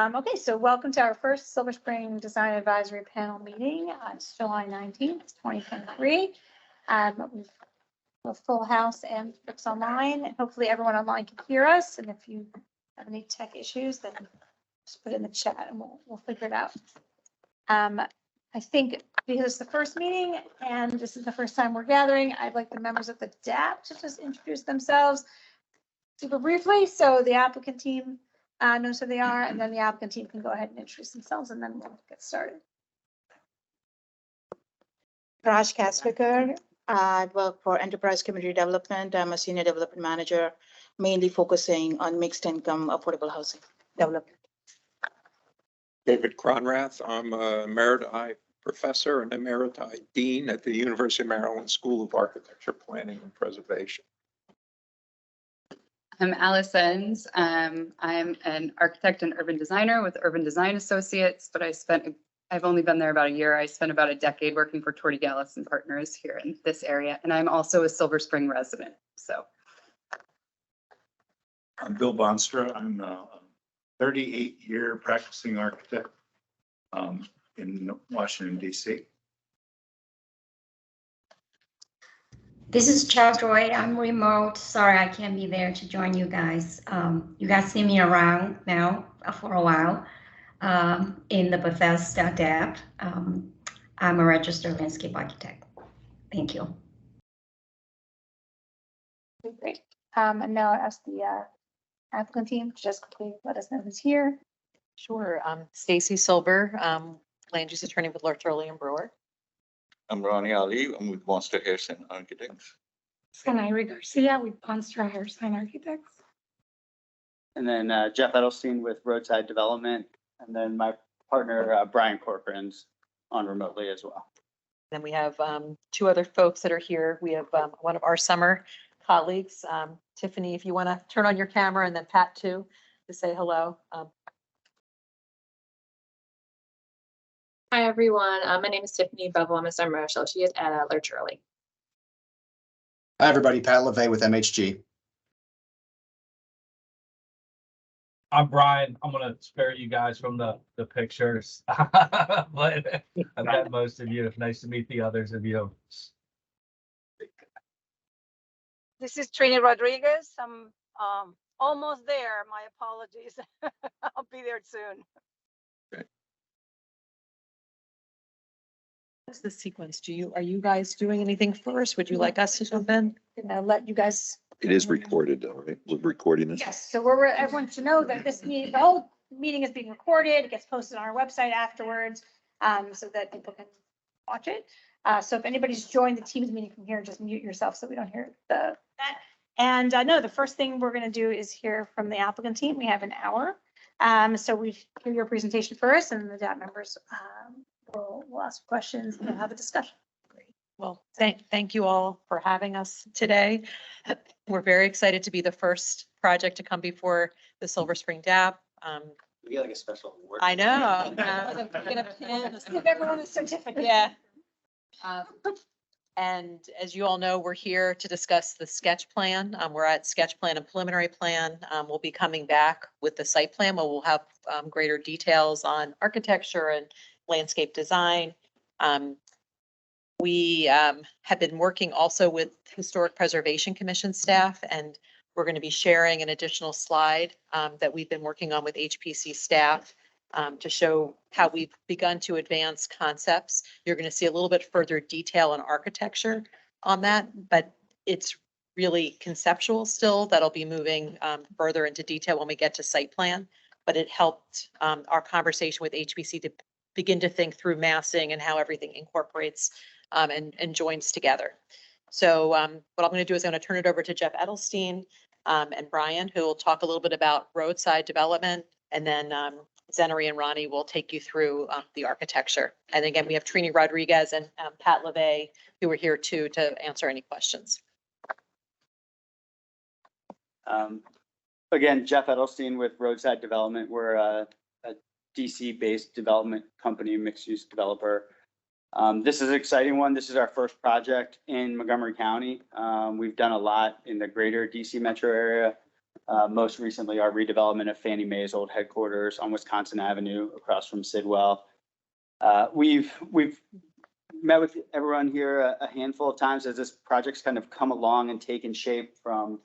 Okay, so welcome to our first Silver Spring Design Advisory Panel meeting. It's July 19th, 2023. We've a full house and folks online. Hopefully everyone online can hear us. And if you have any tech issues, then just put it in the chat and we'll figure it out. I think because it's the first meeting and this is the first time we're gathering, I'd like the members of the DAP to just introduce themselves super briefly. So the applicant team knows who they are, and then the applicant team can go ahead and introduce themselves, and then we'll get started. Raj Kasvikar. I work for Enterprise Community Development. I'm a senior development manager, mainly focusing on mixed income affordable housing development. David Cronrath. I'm a Emeriti professor and Emeriti dean at the University of Maryland School of Architecture, Planning and Preservation. I'm Alice Enns. I'm an architect and urban designer with Urban Design Associates, but I've only been there about a year. I spent about a decade working for Torty Gallis and Partners here in this area, and I'm also a Silver Spring resident. So, I'm Bill Bonstra. I'm a 38-year practicing architect in Washington, D.C. This is Charles Roy. I'm remote. Sorry, I can't be there to join you guys. You guys see me around now for a while in the Bethesda DAP. I'm a registered landscape architect. Thank you. Great. And now I ask the applicant team to just quickly let us know who's here. Sure. Stacy Silver, land use attorney with Lord Turley and Brewer. I'm Ronnie Ali. I'm with Monster Harrison Architects. Sanayri Garcia with Monster Harrison Architects. And then Jeff Edelstein with Roadside Development. And then my partner, Brian Corcoran's on remotely as well. Then we have two other folks that are here. We have one of our summer colleagues, Tiffany, if you want to turn on your camera, and then Pat too, to say hello. Hi, everyone. My name is Tiffany Bevel. I'm a summer associate at Lord Turley. Hi, everybody. Pat LeVay with MHG. I'm Brian. I'm going to spare you guys from the pictures, but I've met most of you. Nice to meet the others of you. This is Trini Rodriguez. I'm almost there. My apologies. I'll be there soon. What's the sequence? Are you guys doing anything first? Would you like us to jump in? Let you guys. It is recorded, all right? We're recording this. Yes, so we're everyone to know that this meeting, the whole meeting is being recorded. It gets posted on our website afterwards, so that people can watch it. So if anybody's joined the Teams meeting from here, just mute yourself so we don't hear that. And no, the first thing we're going to do is hear from the applicant team. We have an hour. So we hear your presentation first, and the DAP members we'll ask questions and we'll have a discussion. Well, thank you all for having us today. We're very excited to be the first project to come before the Silver Spring DAP. We get like a special award. I know. Give everyone a certificate. Yeah. And as you all know, we're here to discuss the sketch plan. We're at sketch plan and preliminary plan. We'll be coming back with the site plan where we'll have greater details on architecture and landscape design. We have been working also with Historic Preservation Commission staff, and we're going to be sharing an additional slide that we've been working on with HPC staff to show how we've begun to advance concepts. You're going to see a little bit further detail on architecture on that, but it's really conceptual still. That'll be moving further into detail when we get to site plan, but it helped our conversation with HPC to begin to think through massing and how everything incorporates and joins together. So what I'm going to do is I'm going to turn it over to Jeff Edelstein and Brian, who will talk a little bit about roadside development, and then Zenery and Ronnie will take you through the architecture. And again, we have Trini Rodriguez and Pat LeVay, who are here too to answer any questions. Again, Jeff Edelstein with Roadside Development. We're a DC-based development company, mixed-use developer. This is an exciting one. This is our first project in Montgomery County. We've done a lot in the greater DC metro area. Most recently, our redevelopment of Fannie Mae's old headquarters on Wisconsin Avenue across from Sidwell. We've met with everyone here a handful of times as this project's kind of come along and taken shape from,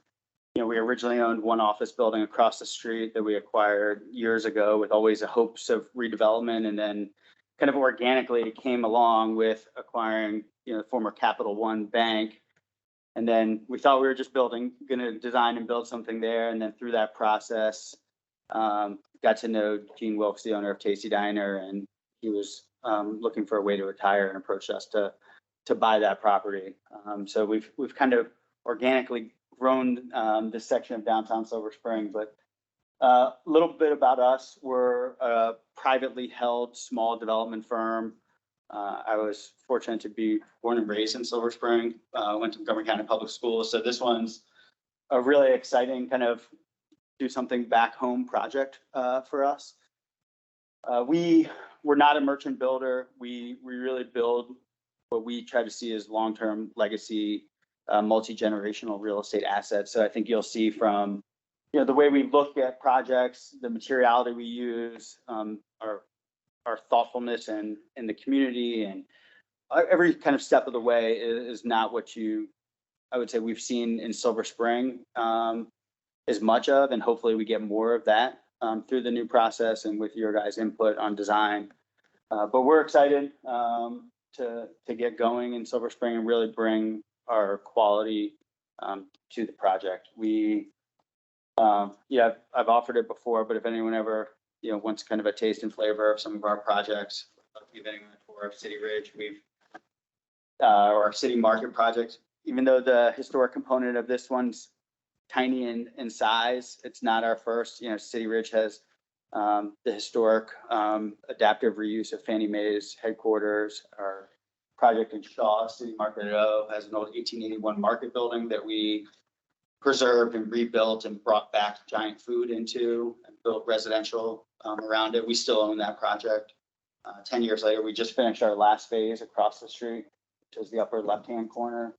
we originally owned one office building across the street that we acquired years ago with always the hopes of redevelopment, and then kind of organically came along with acquiring, the former Capital One Bank. And then we thought we were just gonna design and build something there. And then through that process, got to know Gene Wilkes, the owner of Tasty Diner, and he was looking for a way to retire and approached us to buy that property. So we've kind of organically grown this section of downtown Silver Spring. But a little bit about us: we're a privately held small development firm. I was fortunate to be born and raised in Silver Spring, went to Montgomery County Public Schools. So this one's a really exciting kind of do something back home project for us. We're not a merchant builder. We really build what we try to see as long-term legacy, multi-generational real estate assets. So I think you'll see from, the way we look at projects, the materiality we use, our thoughtfulness in the community, and every kind of step of the way is not what I would say we've seen in Silver Spring as much of, and hopefully we get more of that through the new process and with your guys' input on design. But we're excited to get going in Silver Spring and really bring our quality to the project. I've offered it before, but if anyone ever wants kind of a taste and flavor of some of our projects, I'll give anyone a tour of City Ridge. Our City Market project, even though the historic component of this one's tiny in size, it's not our first. City Ridge has the historic adaptive reuse of Fannie Mae's headquarters. Our project in Shaw, City Market O, has an old 1881 market building that we preserved and rebuilt and brought back giant food into and built residential around it. We still own that project. 10 years later, we just finished our last phase across the street, which is the upper left-hand corner,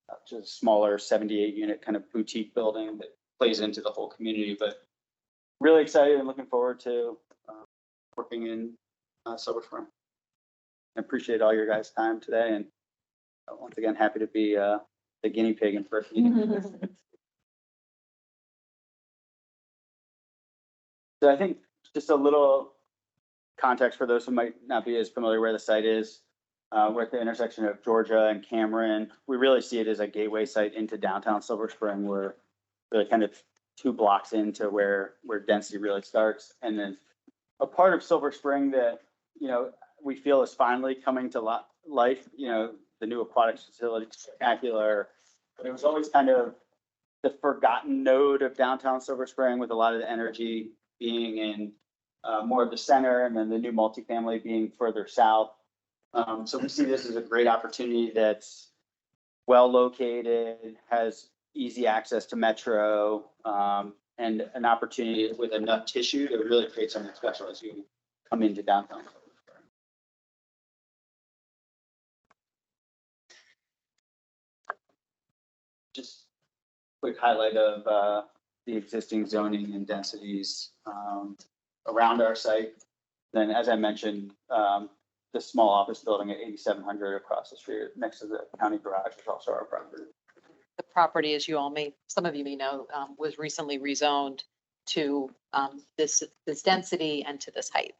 which is a smaller 78-unit kind of boutique building that plays into the whole community. But really excited and looking forward to working in Silver Spring. I appreciate all your guys' time today, and once again, happy to be the guinea pig in first meeting. So I think just a little context for those who might not be as familiar where the site is. We're at the intersection of Georgia and Cameron. We really see it as a gateway site into downtown Silver Spring. We're really kind of 2 blocks into where density really starts. And then a part of Silver Spring that, we feel is finally coming to life, the new aquatics facility is spectacular, but it was always kind of the forgotten node of downtown Silver Spring, with a lot of the energy being in more of the center, and then the new multifamily being further south. So we see this as a great opportunity that's well located, has easy access to Metro, and an opportunity with enough tissue to really create something special as you come into downtown. Just quick highlight of the existing zoning and densities around our site. Then, as I mentioned, the small office building at 8700 across the street next to the county garage is also our property. The property, as some of you may know, was recently rezoned to this density and to this height.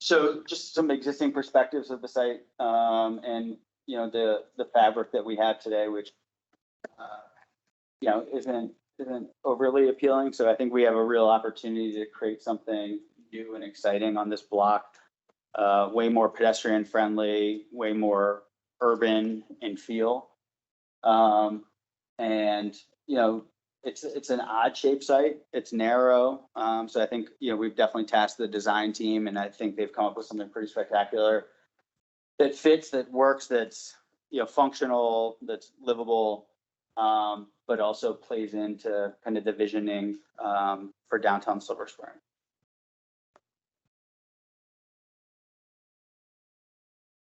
So just some existing perspectives of the site, and the fabric that we have today, which isn't overly appealing. So I think we have a real opportunity to create something new and exciting on this block. Way more pedestrian friendly, way more urban in feel. And it's an odd shaped site. It's narrow. So I think, we've definitely tasked the design team, and I think they've come up with something pretty spectacular that fits, that works, that's, functional, that's livable, but also plays into kind of the visioning for downtown Silver Spring.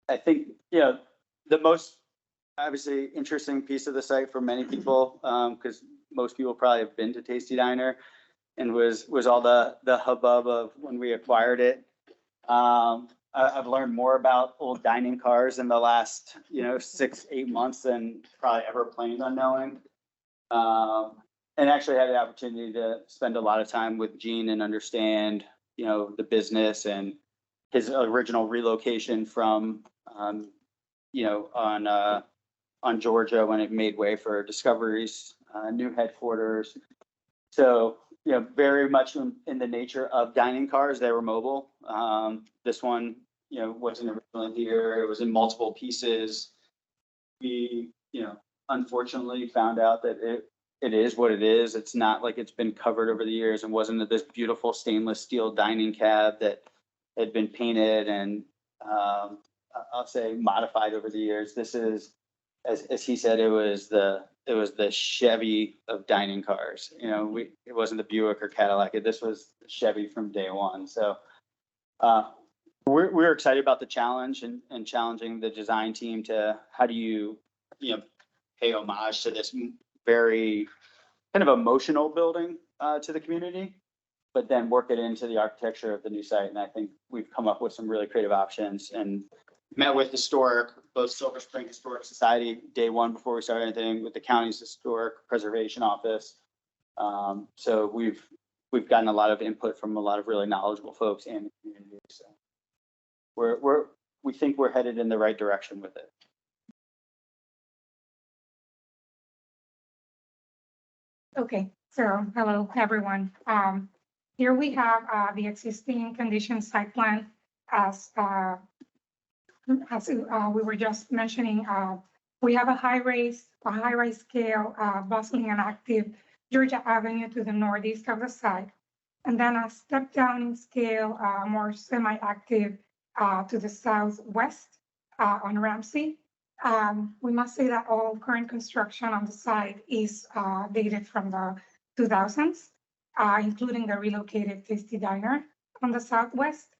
I think, you know, the most obviously interesting piece of the site for many people, because most people probably have been to Tasty Diner, and was all the hubbub of when we acquired it. I've learned more about old dining cars in the last, 6-8 months than probably ever planned on knowing. And actually had the opportunity to spend a lot of time with Gene and understand, the business and his original relocation from, on Georgia when it made way for Discovery's new headquarters. So, very much in the nature of dining cars, they were mobile. This one, wasn't originally here. It was in multiple pieces. We, unfortunately found out that it is what it is. It's not like it's been covered over the years and wasn't this beautiful stainless steel dining cab that had been painted and I'll say modified over the years. This is, as he said, it was the Chevy of dining cars. It wasn't the Buick or Cadillac. This was Chevy from day one. So we're excited about the challenge and challenging the design team to how do you pay homage to this very kind of emotional building to the community, but then work it into the architecture of the new site. And I think we've come up with some really creative options and met with both Silver Spring Historic Society day one before we started anything, with the county's Historic Preservation Office. So we've gotten a lot of input from a lot of really knowledgeable folks in the community. So we think we're headed in the right direction with it. Okay, so hello, everyone. Here we have the existing condition site plan as we were just mentioning. We have a high-rise scale, bustling and active Georgia Avenue to the northeast of the site, and then a step down in scale, more semi-active to the southwest on Ramsey. We must say that all current construction on the site is dated from the 2000s, including the relocated Tasty Diner on the southwest.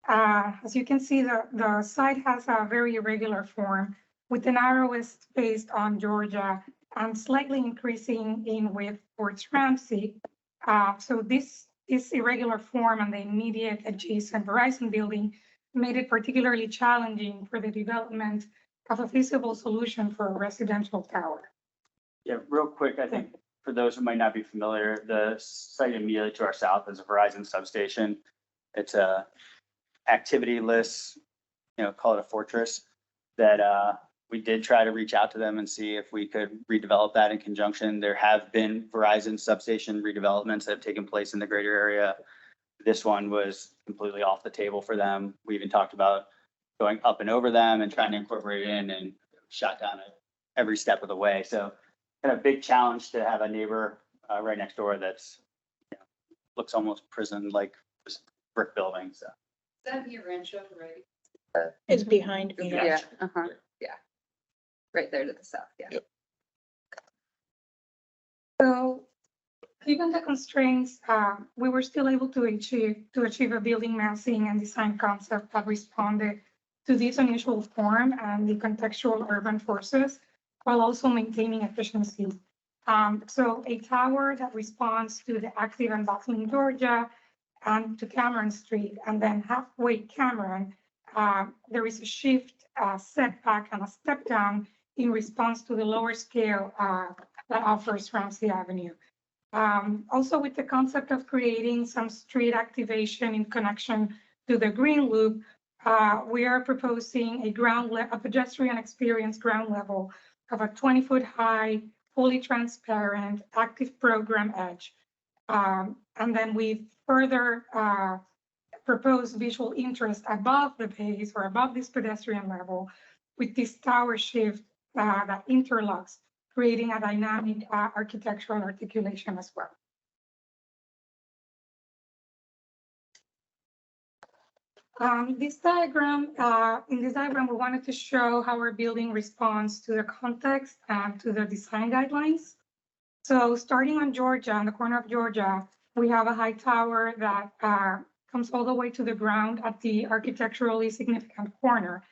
As you can see, the site has a very irregular form with the narrowest based on Georgia and slightly increasing in width towards Ramsey. So this irregular form and the immediate adjacent Verizon building made it particularly challenging for the development of a feasible solution for a residential tower. Yeah, real quick, I think for those who might not be familiar, the site immediately to our south is a Verizon substation. It's a activity-less, call it a fortress, that we did try to reach out to them and see if we could redevelop that in conjunction. There have been Verizon substation redevelopments that have taken place in the greater area. This one was completely off the table for them. We even talked about going up and over them and trying to incorporate it in, and shot down at every step of the way. So kind of big challenge to have a neighbor right next door that's looks almost prison-like brick building. So Is that Via Rancho, right? It's behind me. Yeah, yeah. Right there to the south, yeah. Yep. So given the constraints, we were still able to achieve a building massing and design concept that responded to this unusual form and the contextual urban forces, while also maintaining efficiency. So a tower that responds to the active and bustling Georgia and to Cameron Street, and then halfway Cameron, there is a shift, setback, and a step down in response to the lower scale that offers Ramsey Avenue. Also with the concept of creating some street activation in connection to the green loop, we are proposing a pedestrian experience ground level of a 20-foot high, fully transparent, active program edge. And then we further propose visual interest above the base or above this pedestrian level with this tower shift that interlocks, creating a dynamic architectural articulation as well. In this diagram, we wanted to show how our building responds to the context and to the design guidelines. So starting on Georgia, on the corner of Georgia, we have a high tower that comes all the way to the ground at the architecturally significant corner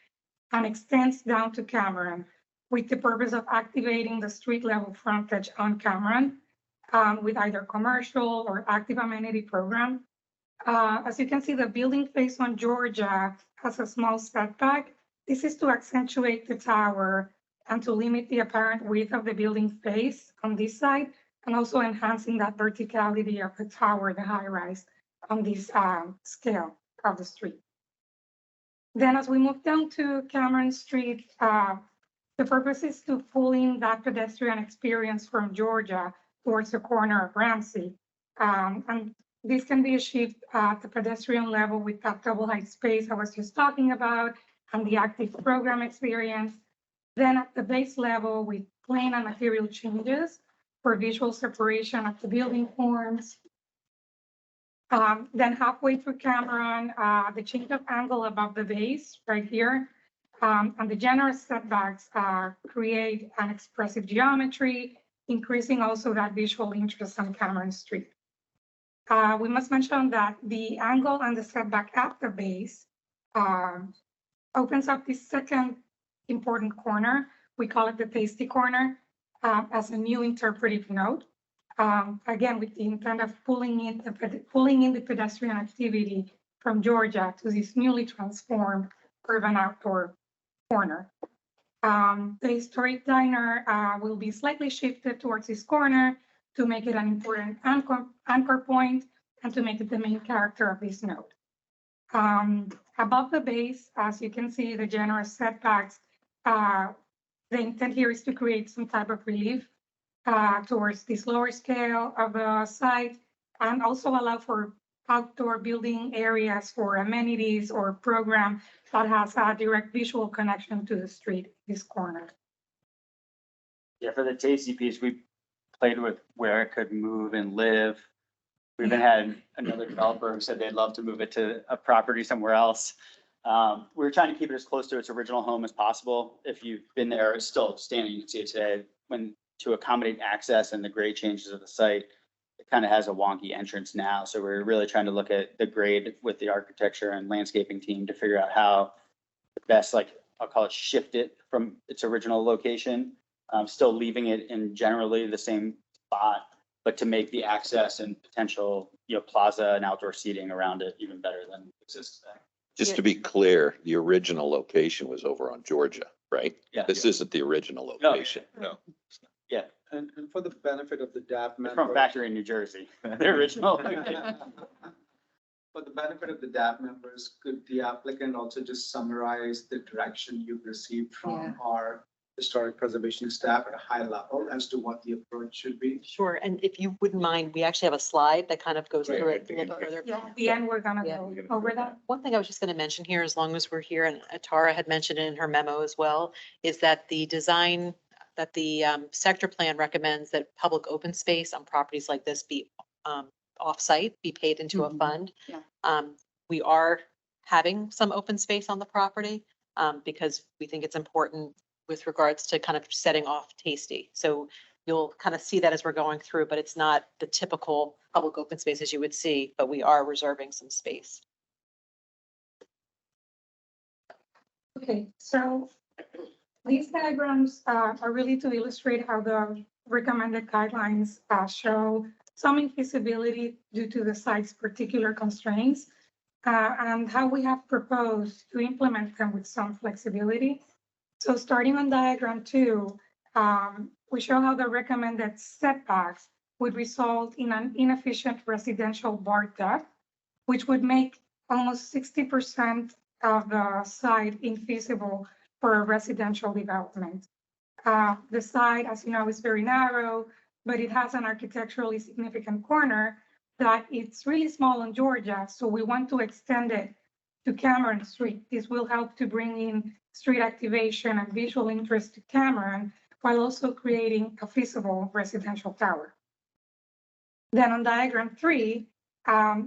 and extends down to Cameron with the purpose of activating the street level frontage on Cameron with either commercial or active amenity program. As you can see, the building face on Georgia has a small setback. This is to accentuate the tower and to limit the apparent width of the building face on this side, and also enhancing that verticality of the tower, the high rise on this scale of the street. Then as we move down to Cameron Street, the purpose is to pull in that pedestrian experience from Georgia towards the corner of Ramsey. And this can be achieved at the pedestrian level with that double height space I was just talking about and the active program experience. Then at the base level with plane and material changes for visual separation of the building forms. Then halfway through Cameron, the change of angle above the base right here, and the generous setbacks create an expressive geometry, increasing also that visual interest on Cameron Street. We must mention that the angle and the setback at the base opens up this second important corner. We call it the tasty corner as a new interpretive node. Again, with the intent of pulling in the pedestrian activity from Georgia to this newly transformed urban outdoor corner. The historic diner will be slightly shifted towards this corner to make it an important anchor point and to make it the main character of this node. Above the base, as you can see, the generous setbacks, the intent here is to create some type of relief towards this lower scale of the site and also allow for outdoor building areas for amenities or program that has a direct visual connection to the street, this corner. Yeah, for the tasty piece, we played with where it could move and live. We even had another developer who said they'd love to move it to a property somewhere else. We were trying to keep it as close to its original home as possible. If you've been there, it's still standing, you can see it today. When to accommodate access and the grade changes of the site, it kind of has a wonky entrance now. So we're really trying to look at the grade with the architecture and landscaping team to figure out how the best, like, I'll call it, shift it from its original location, still leaving it in generally the same spot, but to make the access and potential, plaza and outdoor seating around it even better than exists today. Just to be clear, the original location was over on Georgia, right? Yeah. This isn't the original location. No. Yeah, And for the benefit of the DAP it's members. from a factory in New Jersey, the original. For the benefit of the DAP members, could the applicant also just summarize the direction you've received from our historic preservation staff at a high level as to what the approach should be? Sure, and if you wouldn't mind, we actually have a slide that kind of goes through it a little further. Yeah, at the end, we're gonna go over that. One thing I was just going to mention here, as long as we're here, and Tara had mentioned it in her memo as well, is that the design, that the sector plan recommends that public open space on properties like this be off-site, be paid into a fund. Yeah. We are having some open space on the property because we think it's important with regards to kind of setting off Tasty. So you'll kind of see that as we're going through, but it's not the typical public open space as you would see, but we are reserving some space. Okay, so these diagrams are really to illustrate how the recommended guidelines show some infeasibility due to the site's particular constraints and how we have proposed to implement them with some flexibility. So starting on diagram 2, we show how the recommended setbacks would result in an inefficient residential bar depth, which would make almost 60% of the site infeasible for a residential development. The site, as you know, is very narrow, but it has an architecturally significant corner that it's really small in Georgia. So we want to extend it to Cameron Street. This will help to bring in street activation and visual interest to Cameron, while also creating a feasible residential tower. Then on diagram 3,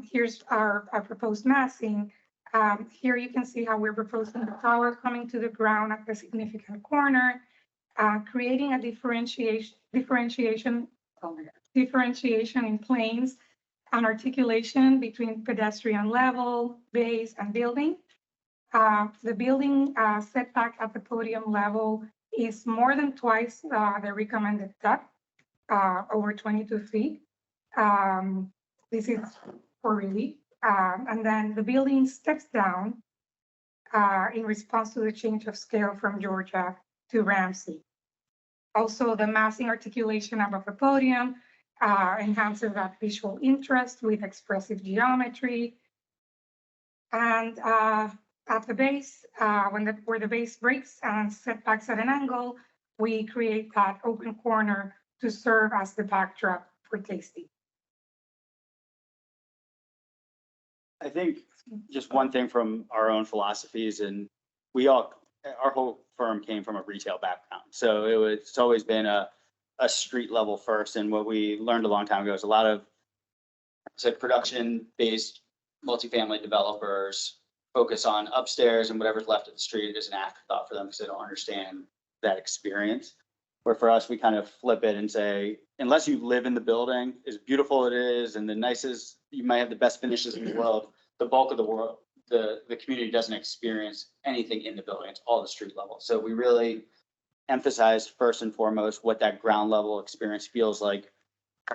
here's our proposed massing. Here you can see how we're proposing the tower coming to the ground at the significant corner, creating a differentiation in planes, an articulation between pedestrian level, base, and building. The building setback at the podium level is more than twice the recommended depth, over 22 feet. This is for relief. And then the building steps down in response to the change of scale from Georgia to Ramsey. Also, the massing articulation above the podium enhances that visual interest with expressive geometry. And at the base, where the base breaks and setbacks at an angle, we create that open corner to serve as the backdrop for Tasty. I think just one thing from our own philosophies, and our whole firm came from a retail background. So it's always been a street level first. And what we learned a long time ago is a lot of production-based multifamily developers focus on upstairs, and whatever's left of the street is an afterthought for them because they don't understand that experience. Where for us, we kind of flip it and say, unless you live in the building, as beautiful it is and the nicest, you might have the best finishes in the world, the bulk of the world, the community doesn't experience anything in the building. It's all the street level. So we really emphasize first and foremost what that ground level experience feels like.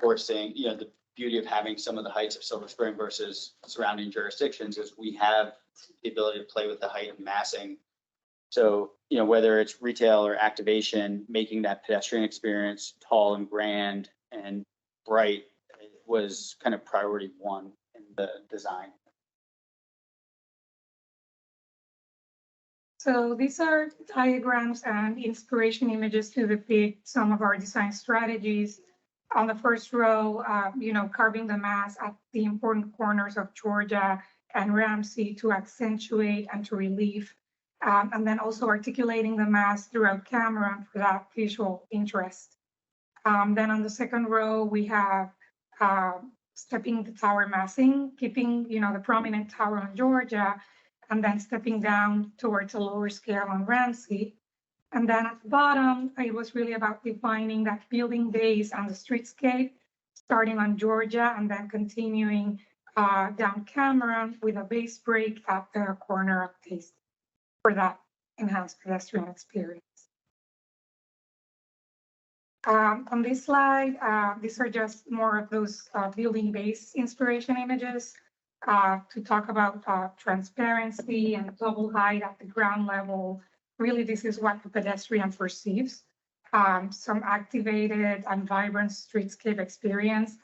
We're saying, the beauty of having some of the heights of Silver Spring versus surrounding jurisdictions is we have the ability to play with the height and massing. So, whether it's retail or activation, making that pedestrian experience tall and grand and bright was kind of priority one in the design. So these are diagrams and inspiration images to depict some of our design strategies. On the first row, carving the mass at the important corners of Georgia and Ramsey to accentuate and to relieve, and then also articulating the mass throughout Cameron for that visual interest. Then on the second row, we have stepping the tower massing, keeping the prominent tower on Georgia, and then stepping down towards a lower scale on Ramsey. And then at the bottom, it was really about defining that building base and the streetscape, starting on Georgia and then continuing down Cameron with a base break at the corner of Tasty for that enhanced pedestrian experience. On this slide, these are just more of those building base inspiration images to talk about transparency and double height at the ground level. Really, this is what the pedestrian perceives. Some activated and vibrant streetscape experience.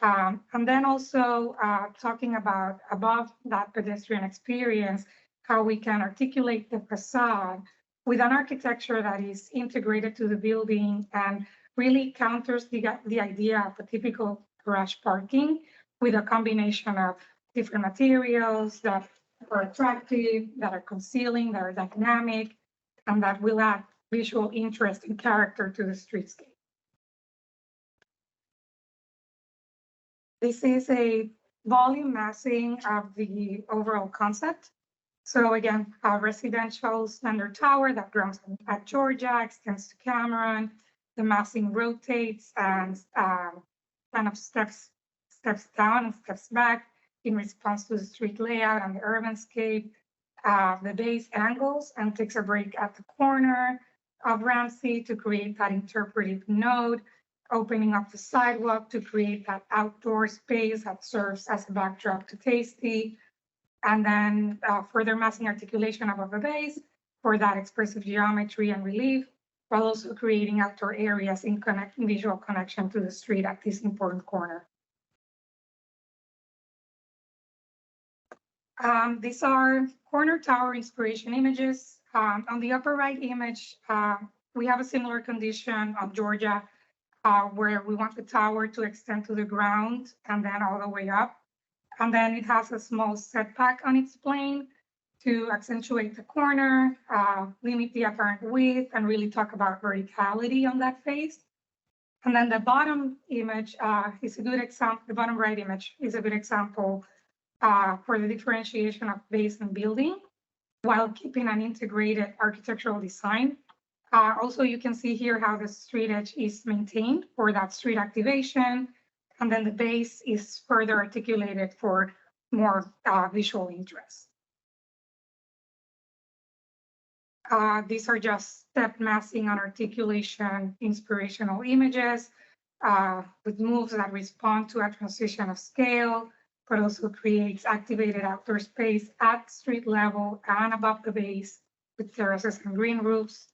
And then also talking about above that pedestrian experience, how we can articulate the facade with an architecture that is integrated to the building and really counters the idea of a typical garage parking with a combination of different materials that are attractive, that are concealing, that are dynamic, and that will add visual interest and character to the streetscape. This is a volume massing of the overall concept. So again, a residential standard tower that grounds at Georgia, extends to Cameron. The massing rotates and kind of steps down and steps back in response to the street layout and the urbanscape. The base angles and takes a break at the corner of Ramsey to create that interpretive node, opening up the sidewalk to create that outdoor space that serves as a backdrop to Tasty. And then further massing articulation above the base for that expressive geometry and relief, while also creating outdoor areas in visual connection to the street at this important corner. These are corner tower inspiration images. On the upper right image, we have a similar condition on Georgia where we want the tower to extend to the ground and then all the way up. And then it has a small setback on its plane to accentuate the corner, limit the apparent width, and really talk about verticality on that face. And then the bottom image is a good example, the bottom right image is a good example for the differentiation of base and building while keeping an integrated architectural design. Also, you can see here how the street edge is maintained for that street activation And then the base is further articulated for more visual interest. These are just step massing and articulation inspirational images with moves that respond to a transition of scale, but also creates activated outdoor space at street level and above the base with terraces and green roofs.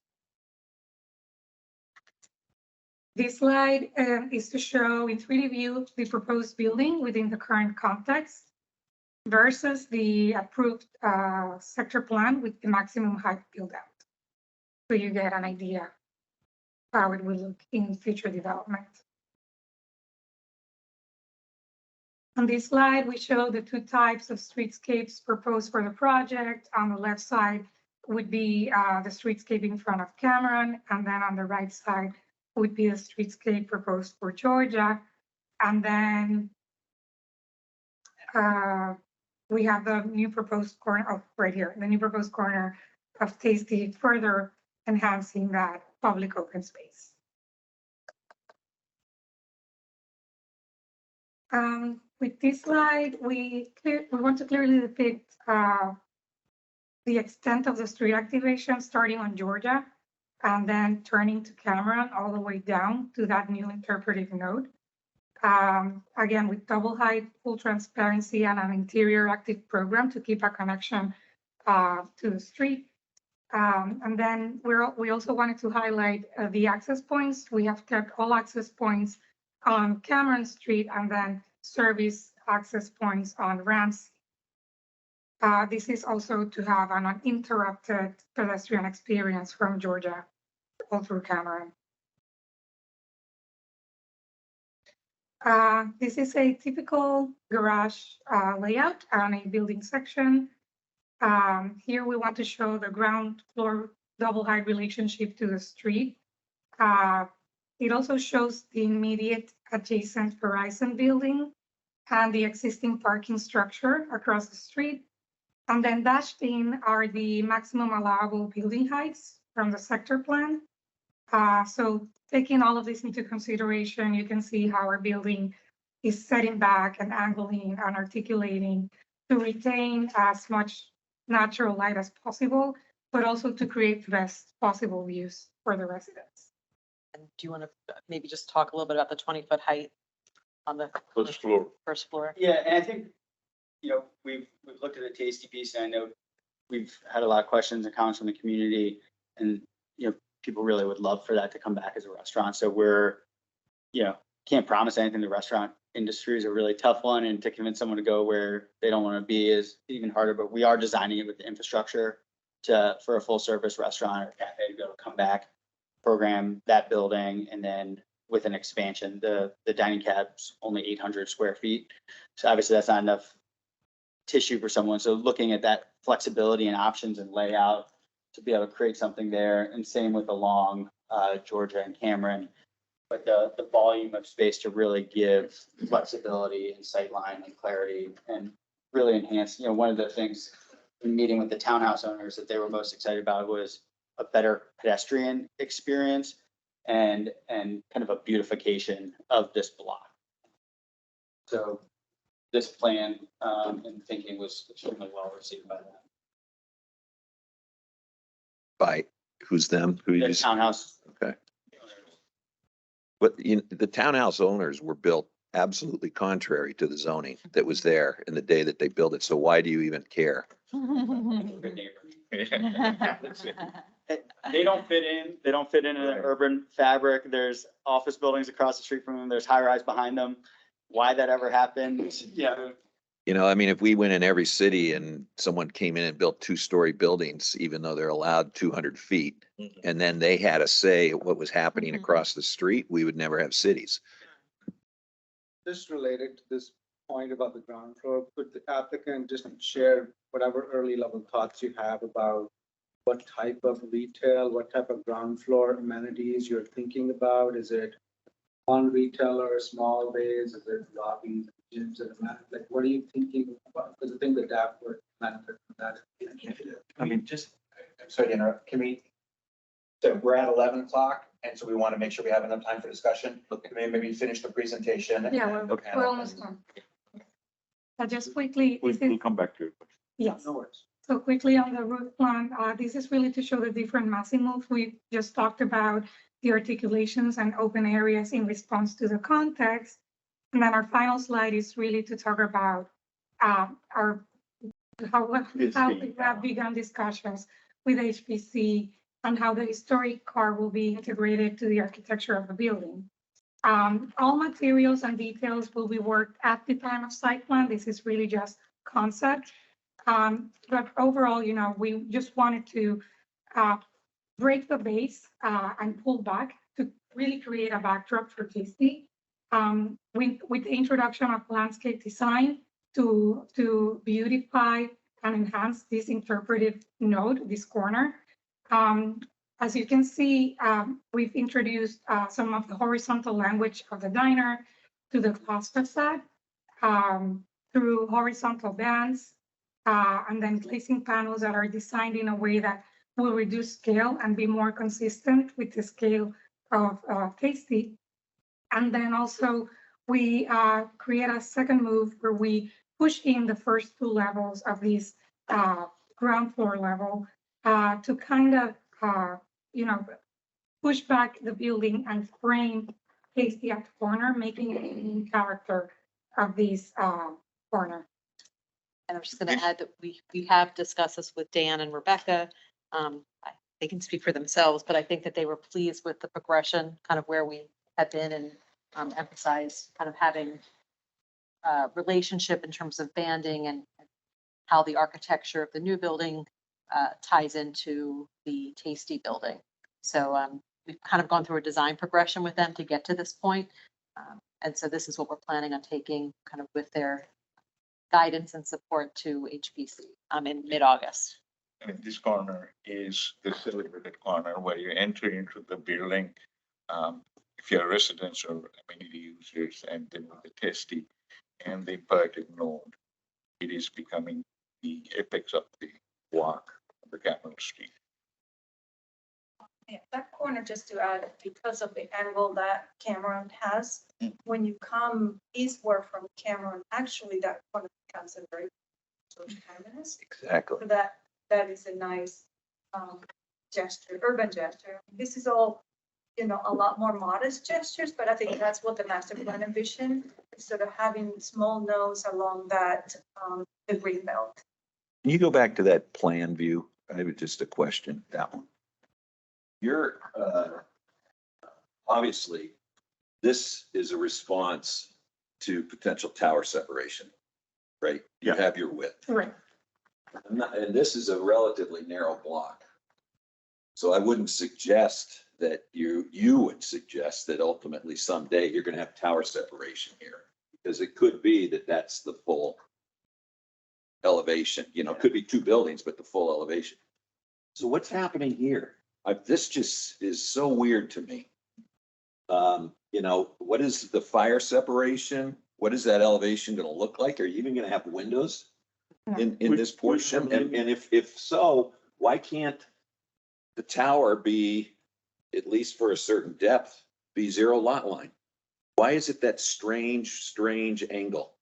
This slide is to show in 3D view the proposed building within the current context versus the approved sector plan with the maximum height build out. So you get an idea how it will look in future development. On this slide, we show the two types of streetscapes proposed for the project. On the left side would be the streetscape in front of Cameron, and then on the right side would be the streetscape proposed for Georgia. And then we have the new proposed corner of right here, the new proposed corner of Tasty, further enhancing that public open space. With this slide, we want to clearly depict the extent of the street activation starting on Georgia and then turning to Cameron all the way down to that new interpretive node. Again, with double height, full transparency, and an interior active program to keep a connection to the street. And then we also wanted to highlight the access points. We have kept all access points on Cameron Street and then service access points on Ramsey. This is also to have an uninterrupted pedestrian experience from Georgia all through Cameron. This is a typical garage layout on a building section. Here we want to show the ground floor double height relationship to the street. It also shows the immediate adjacent Verizon building and the existing parking structure across the street. And then dashed in are the maximum allowable building heights from the sector plan. So taking all of this into consideration, you can see how our building is setting back and angling and articulating to retain as much natural light as possible, but also to create the best possible views for the residents. And do you want to maybe just talk a little bit about the 20-foot height on the First floor. first floor? Yeah, and I think, you know, we've looked at the Tasty piece, and I know we've had a lot of questions and comments from the community, and, you know, people really would love for that to come back as a restaurant. So we're, you know, can't promise anything. The restaurant industry is a really tough one, and to convince someone to go where they don't want to be is even harder, but we are designing it with the infrastructure for a full service restaurant or cafe to be able to come back, program that building, and then with an expansion, the dining cab's only 800 square feet. So obviously that's not enough tissue for someone. So looking at that flexibility and options and layout to be able to create something there, and same with along Georgia and Cameron, but the volume of space to really give flexibility and sightline and clarity and really enhance, you know, one of the things in meeting with the townhouse owners that they were most excited about was a better pedestrian experience and kind of a beautification of this block. So this plan and thinking was extremely well received by them. By who's them? Who you The just, townhouse. okay. But the townhouse owners were built absolutely contrary to the zoning that was there in the day that they built it. So why do you even care? Good neighbor. They don't fit in. They don't fit in an urban fabric. There's office buildings across the street from them. There's high rise behind them. Why that ever happened? Yeah. You know, I mean, if we went in every city and someone came in and built 2-story buildings, even though they're allowed 200 feet, and then they had a say at what was happening across the street, we would never have cities. Just related to this point about the ground floor, could the applicant just share whatever early level thoughts you have about what type of retail, what type of ground floor amenities you're thinking about? Is it one retailer, small bays, is it lobbies, gyms, and like, what are you thinking about? Because I think the DAP would benefit from that. I mean, just, I'm sorry to interrupt, can we So we're at 11 o'clock, and so we want to make sure we have enough time for discussion. Maybe finish the presentation. and Yeah, then we're, the panel we're can- almost done. Just quickly, this is, come back to it. yes. No worries. So quickly on the roof plan, this is really to show the different massing moves. We just talked about the articulations and open areas in response to the context. And then our final slide is really to talk about how we have begun discussions with HPC and how the historic car will be integrated to the architecture of the building. All materials and details will be worked at the time of site plan. This is really just concept. But overall, you know, we just wanted to break the base and pull back to really create a backdrop for Tasty. With the introduction of landscape design to beautify and enhance this interpretive node, this corner. As you can see, we've introduced some of the horizontal language of the diner to the glass facade through horizontal bands and then glazing panels that are designed in a way that will reduce scale and be more consistent with the scale of Tasty. And then also we create a second move where we push in the first two levels of this ground floor level to kind of, you know, push back the building and frame Tasty at the corner, making it a main character of this corner. And I'm just going to add that we have discussed this with Dan and Rebecca. They can speak for themselves, but I think that they were pleased with the progression, kind of where we had been, and emphasize kind of having a relationship in terms of banding and how the architecture of the new building ties into the Tasty building. So we've kind of gone through a design progression with them to get to this point. And so this is what we're planning on taking kind of with their guidance and support to HPC in mid-August. I mean, this corner is the celebrated corner where you enter into the building. If you're residents or amenity users, and then with the Tasty and the imperative node, it is becoming the apex of the walk of the capital street. Yeah, that corner, just to add, because of the angle that Cameron has, when you come eastward from Cameron, actually that corner becomes a very social terminus. Exactly. So that is a nice gesture, urban gesture. This is all, you know, a lot more modest gestures, but I think that's what the master plan envisioned, sort of having small nodes along that the green belt. Can you go back to that plan view? I have just a question, that one. You're, obviously, this is a response to potential tower separation, right? You have your width. Right. And this is a relatively narrow block. So I wouldn't suggest that you would suggest that ultimately someday you're gonna have tower separation here. Because it could be that that's the full elevation, you know, it could be two buildings, but the full elevation. So what's happening here? This just is so weird to me. You know, what is the fire separation? What is that elevation gonna look like? Are you even gonna have windows in this portion? And if so, why can't the tower be, at least for a certain depth, be zero lot line? Why is it that strange angle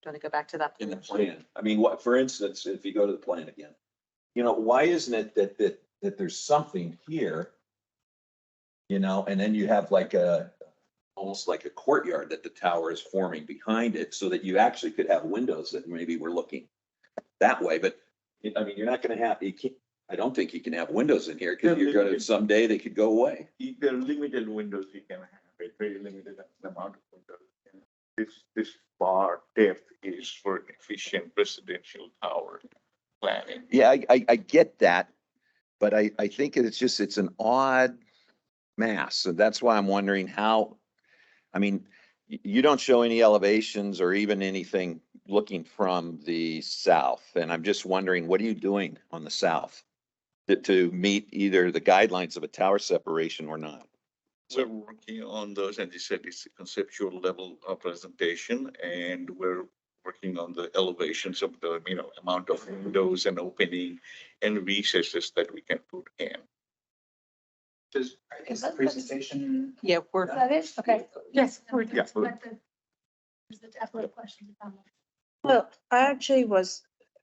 Do you want to go back to that? in the plan? I mean, what, for instance, if you go to the plan again, you know, why isn't it that there's something here, you know, and then you have like almost like a courtyard that the tower is forming behind it, so that you actually could have windows that maybe we're looking that way. But I mean, you're not gonna have, I don't think you can have windows in here, because you're gonna, someday they could go away. There are limited windows you can have, a very limited amount of windows. This bar depth is for efficient residential tower planning. Yeah, I get that, but I think it's an odd mass. So that's why I'm wondering how, I mean, you don't show any elevations or even anything looking from the south. And I'm just wondering, what are you doing on the south to meet either the guidelines of a tower separation or not? We're working on those, and you said it's a conceptual level of presentation, and we're working on the elevations of the, you know, amount of windows and opening and recesses that we can put in. Just, is the presentation? Yeah, we're, Is that it? Okay. Yes. Yeah. There's the definite questions. Well, I actually was,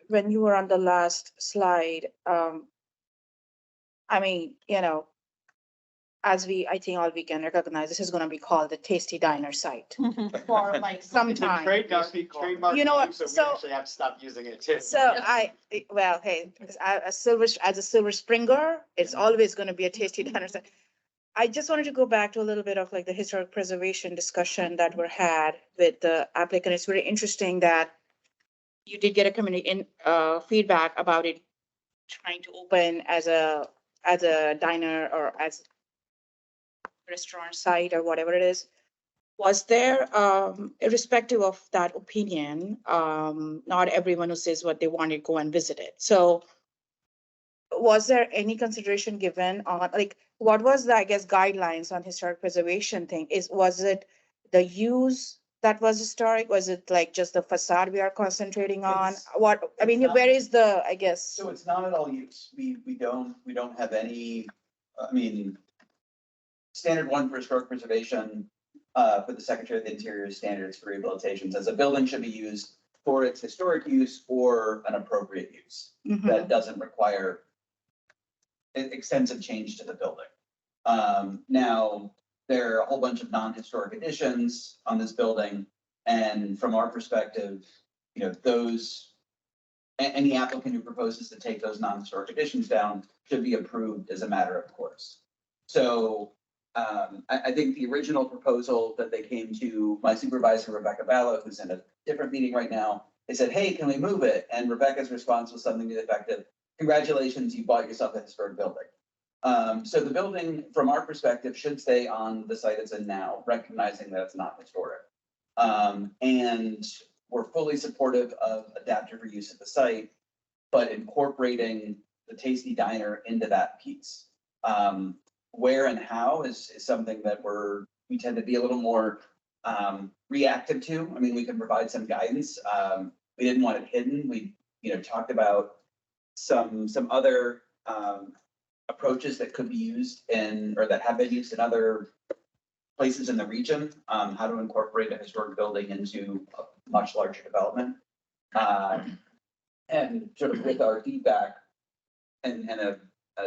when you were on the last slide, I mean, as I think all we can recognize, this is gonna be called the Tasty Diner site for like some It's a time. trademark You know what, use, so we so- actually have to stop using it too. So well, hey, as a Silver Springer, it's always gonna be a Tasty Diner site. I just wanted to go back to a little bit of like the historic preservation discussion that were had with the applicant. It's very interesting that you did get a community feedback about it trying to open as a diner or as restaurant site or whatever it is. Was there, irrespective of that opinion, not everyone who says what they wanted go and visit it. So was there any consideration given on, like, what was the, I guess, guidelines on historic preservation thing? Was it the use that was historic? Was it like just the facade we are concentrating on? It's- What, I mean, it's not- where is the, I guess? So it's not at all use. We don't have any, I mean, standard one for historic preservation, for the Secretary of the Interior standards for rehabilitation says a building should be used for its historic use or an appropriate use. Mhm. That doesn't require extensive change to the building. Now, there are a whole bunch of non-historic additions on this building. And from our perspective, any applicant who proposes to take those non-historic additions down should be approved as a matter of course. So I think the original proposal that they came to my supervisor, Rebecca Ballo, who's in a different meeting right now, they said, hey, can we move it? And Rebecca's response was something to the effect of, congratulations, you bought yourself a historic building. So the building, from our perspective, should stay on the site it's in now, recognizing that it's not historic. And we're fully supportive of adaptive reuse of the site, but incorporating the Tasty Diner into that piece. Where and how is something that we tend to be a little more reactive to. I mean, we can provide some guidance. We didn't want it hidden. We, talked about some other approaches that could be used or that have been used in other places in the region, how to incorporate a historic building into a much larger development. And sort of with our feedback and a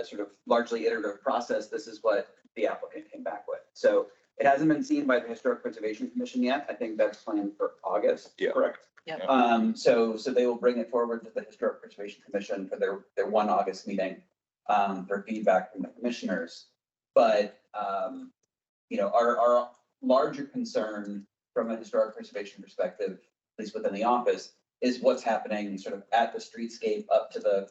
sort of largely iterative process, this is what the applicant came back with. So it hasn't been seen by the Historic Preservation Commission yet. I think that's planned for August, correct? Yeah. So they will bring it forward to the Historic Preservation Commission for their 1 August meeting, for feedback from the commissioners. But, our larger concern from a historic preservation perspective, at least within the office, is what's happening sort of at the streetscape up to the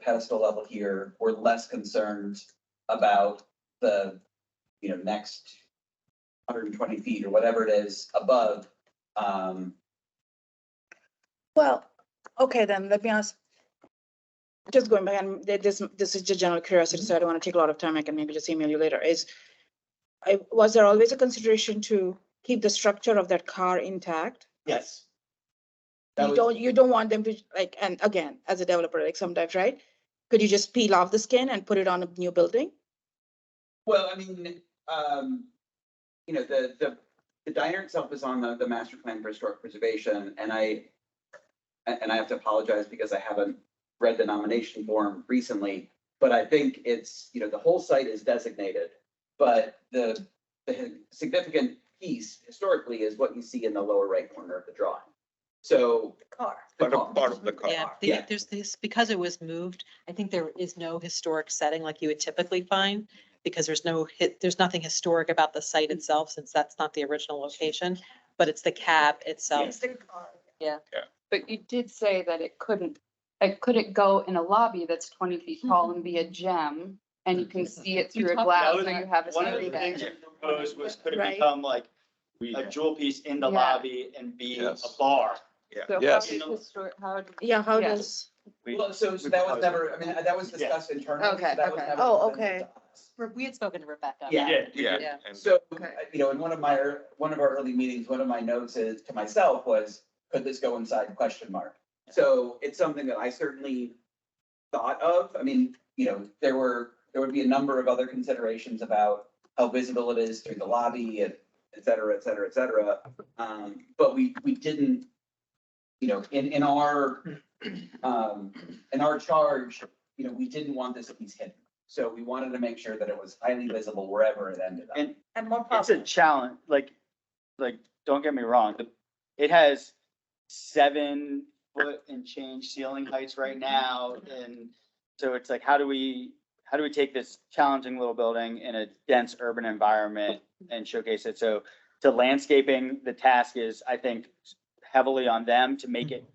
pedestal level here. We're less concerned about the, next 120 feet or whatever it is above. Well, okay, then let me ask. Just going back, and this is just general curiosity, so I don't want to take a lot of time. I can maybe just email you later. Was there always a consideration to keep the structure of that car intact? Yes. You don't want them to and again, as a developer, sometimes, right? Could you just peel off the skin and put it on a new building? Well, I mean, the diner itself is on the master plan for historic preservation, and I have to apologize because I haven't read the nomination form recently, but I think it's, the whole site is designated, but the significant piece historically is what you see in the lower right corner of the drawing. So. Car. The Part of the car. Yeah, there's this, because it was moved, I think there is no historic setting like you would typically find, because there's nothing historic about the site itself, since that's not the original location, but it's the cab itself. It's the car. Yeah. But you did say that could it go in a lobby that's 20 feet tall and be a gem, and you can see it through a glass, so you have a One of the safety things net? you proposed was, could it Right. become like a jewel piece in the Yeah. lobby and be a Yes. bar? So how Yes. did Yeah, how Yeah. does, Well, so that was never, I mean, that was discussed internally. so Okay, that was okay. never Oh, presented okay. to us. We had spoken to Rebecca. Yeah. Yeah. And So, Okay. in one of our early meetings, one of my notes is to myself was, could this go inside ? So it's something that I certainly thought of. I mean, there were There would be a number of other considerations about how visible it is through the lobby and et cetera, et cetera, et cetera. But we didn't, you know, in our charge, you know, we didn't want this piece hidden. So we wanted to make sure that it was highly visible wherever it ended up. And more It's a prominent. challenge, like, don't get me wrong, it has 7 foot and change ceiling heights right now. And so it's like, how do we take this challenging little building in a dense urban environment and showcase it? So to landscaping, the task is, I think, heavily on them to make it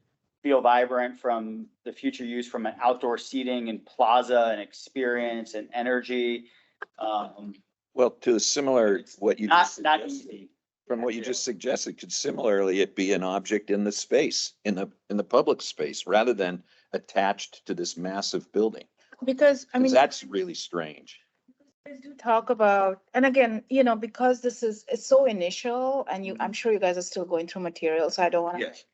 feel vibrant from the future use, from an outdoor seating and plaza and experience and energy. Well, to the similar, what you just Not suggested, easy. from what you just suggested, could similarly it be an object in the space, in the public space, rather than attached to this massive building? Because, I 'Cause mean. that's really strange. I do talk about, and again, you know, because it's so initial and I'm sure you guys are still going through material, so I don't want to Yes.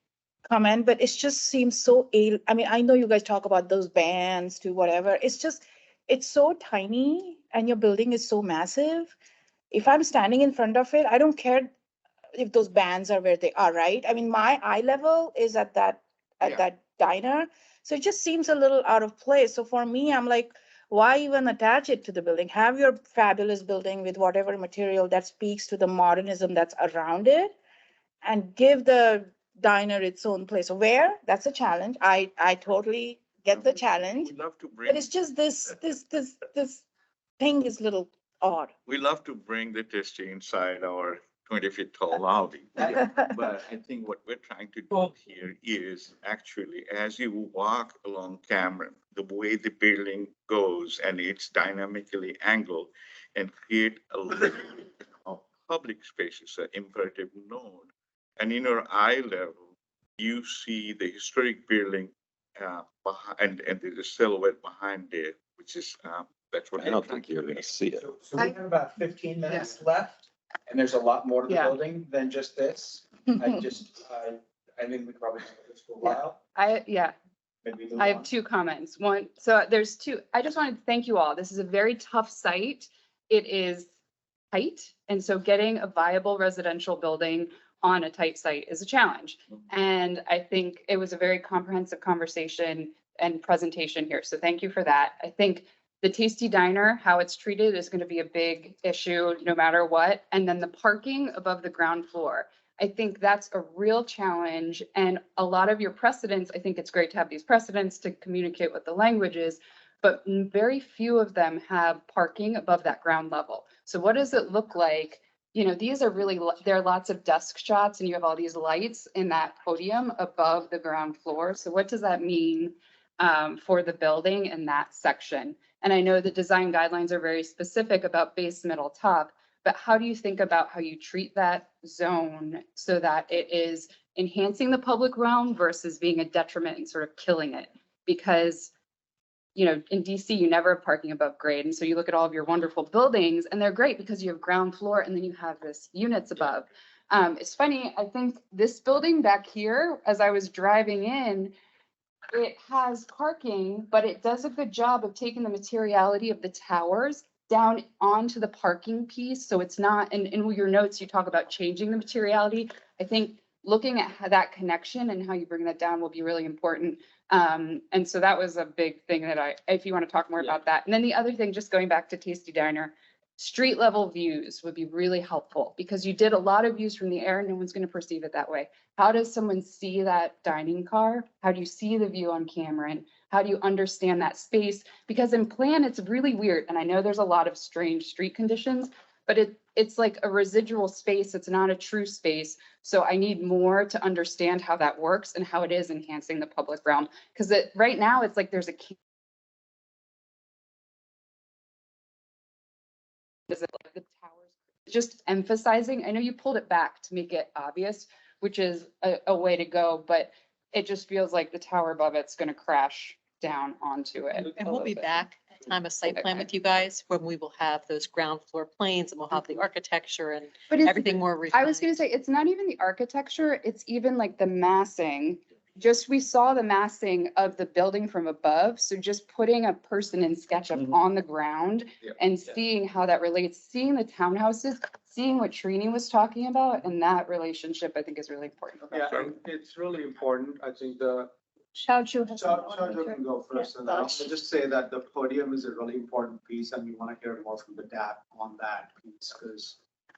comment, but it just seems so, I mean, I know you guys talk about those bands to whatever. It's so tiny and your building is so massive. If I'm standing in front of it, I don't care if those bands are where they are, right? I mean, my eye level is at that diner. So it just seems a little out of place. So for me, I'm like, why even attach it to the building? Have your fabulous building with whatever material that speaks to the modernism that's around it and give the diner its own place. Where? That's a challenge. I totally get the challenge, We love to bring. but it's just this thing is a little odd. We love to bring the testing inside our 20 feet tall lobby. But I think what we're trying to do here is actually, as you walk along Cameron, the way the building goes and it's dynamically angled and create a little bit of public spaces, an imperative node. And in your eye level, you see the historic building behind, and there's a silhouette behind it, which is, that's what. I don't think you're gonna see it. So we have about 15 minutes left, and there's a lot more to the Yeah. building than just this. I think we probably have this for a while. Maybe move I have on. 2 comments. One, so there's 2. I just wanted to thank you all. This is a very tough site. It is tight. And so getting a viable residential building on a tight site is a challenge. And I think it was a very comprehensive conversation and presentation here. So thank you for that. I think the Tasty Diner, how it's treated is going to be a big issue no matter what. And then the parking above the ground floor. I think that's a real challenge. And a lot of your precedents, I think it's great to have these precedents to communicate what the language is, but very few of them have parking above that ground level. So what does it look like? You know, these are really, there are lots of desk shots and you have all these lights in that podium above the ground floor. So what does that mean for the building in that section? And I know the design guidelines are very specific about base, middle, top, but how do you think about how you treat that zone so that it is enhancing the public realm versus being a detriment and sort of killing it? Because, you know, in DC, you never have parking above grade. And so you look at all of your wonderful buildings and they're great because you have ground floor and then you have this units above. It's funny, I think this building back here, as I was driving in, it has parking, but it does a good job of taking the materiality of the towers down onto the parking piece. So it's not, and in your notes, you talk about changing the materiality. I think looking at how that connection and how you bring that down will be really important. And so that was a big thing that if you want to talk more about that. And then the other thing, just going back to Tasty Diner, street level views would be really helpful because you did a lot of views from the air. No one's going to perceive it that way. How does someone see that dining car? How do you see the view on Cameron? How do you understand that space? Because in plan, it's really weird. And I know there's a lot of strange street conditions, but it's like a residual space. It's not a true space. So I need more to understand how that works and how it is enhancing the public realm. Because right now it's like there's a is it like the towers just emphasizing? I know you pulled it back to make it obvious, which is a way to go, but it just feels like the tower above it's going to crash down onto it. And we'll be back at time of site plan with you guys when we will have those ground floor planes and we'll have the architecture and But it's- everything more I was refined. going to say, it's not even the architecture, it's even like the massing just, we saw the massing of the building from above, so just putting a person in SketchUp on the ground Yeah. and seeing how that relates, seeing the townhouses, seeing what Trini was talking about, and that relationship, I think, is really important. Yeah, and it's really important. I think the Xiaoju has. Xiaoju can go first, and I'll just say that the podium is a really important piece, and we want to hear more from the DAP on that piece, because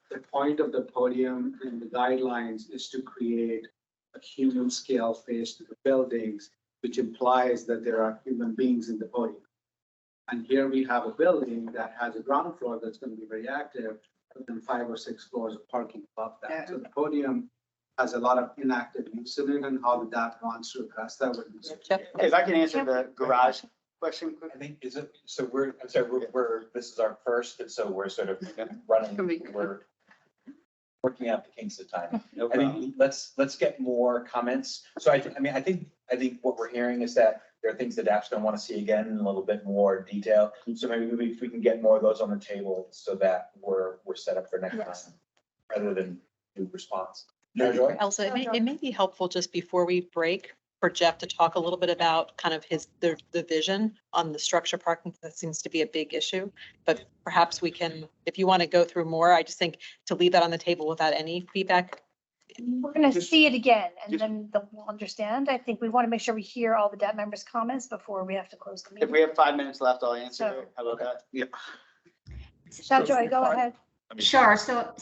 the point of the podium in the guidelines is to create a human scale face to the buildings, which implies that there are human beings in the podium. And here we have a building that has a ground floor that's going to be very active, but then 5 or 6 floors of parking above that. So the podium has a lot of inactive use in it, and how the DAP wants to address that would be. If I can answer the garage question quick. I think, is it, so we're, I'm sorry, this is our first, and so we're sort of running, we're working out the kinks of time. No I mean, let's get more comments. So I mean, I think what we're hearing is that there are things that DAP's gonna want to see again in a little bit more detail. So maybe if we can get more of those on the table so that we're set up for next time, rather than do response. Joy? Elsa, it may be helpful just before we break for Jeff to talk a little bit about kind of the vision on the structure parking. That seems to be a big issue, but perhaps we can, if you want to go through more, I just think to leave that on the table without any feedback. We're gonna see it again and then we'll understand. I think we want to make sure we hear all the DAP members' comments before we have to close the If meeting. we have 5 minutes left, I'll answer it. How about that? Yeah. Xiaoju, go ahead. Sure. So,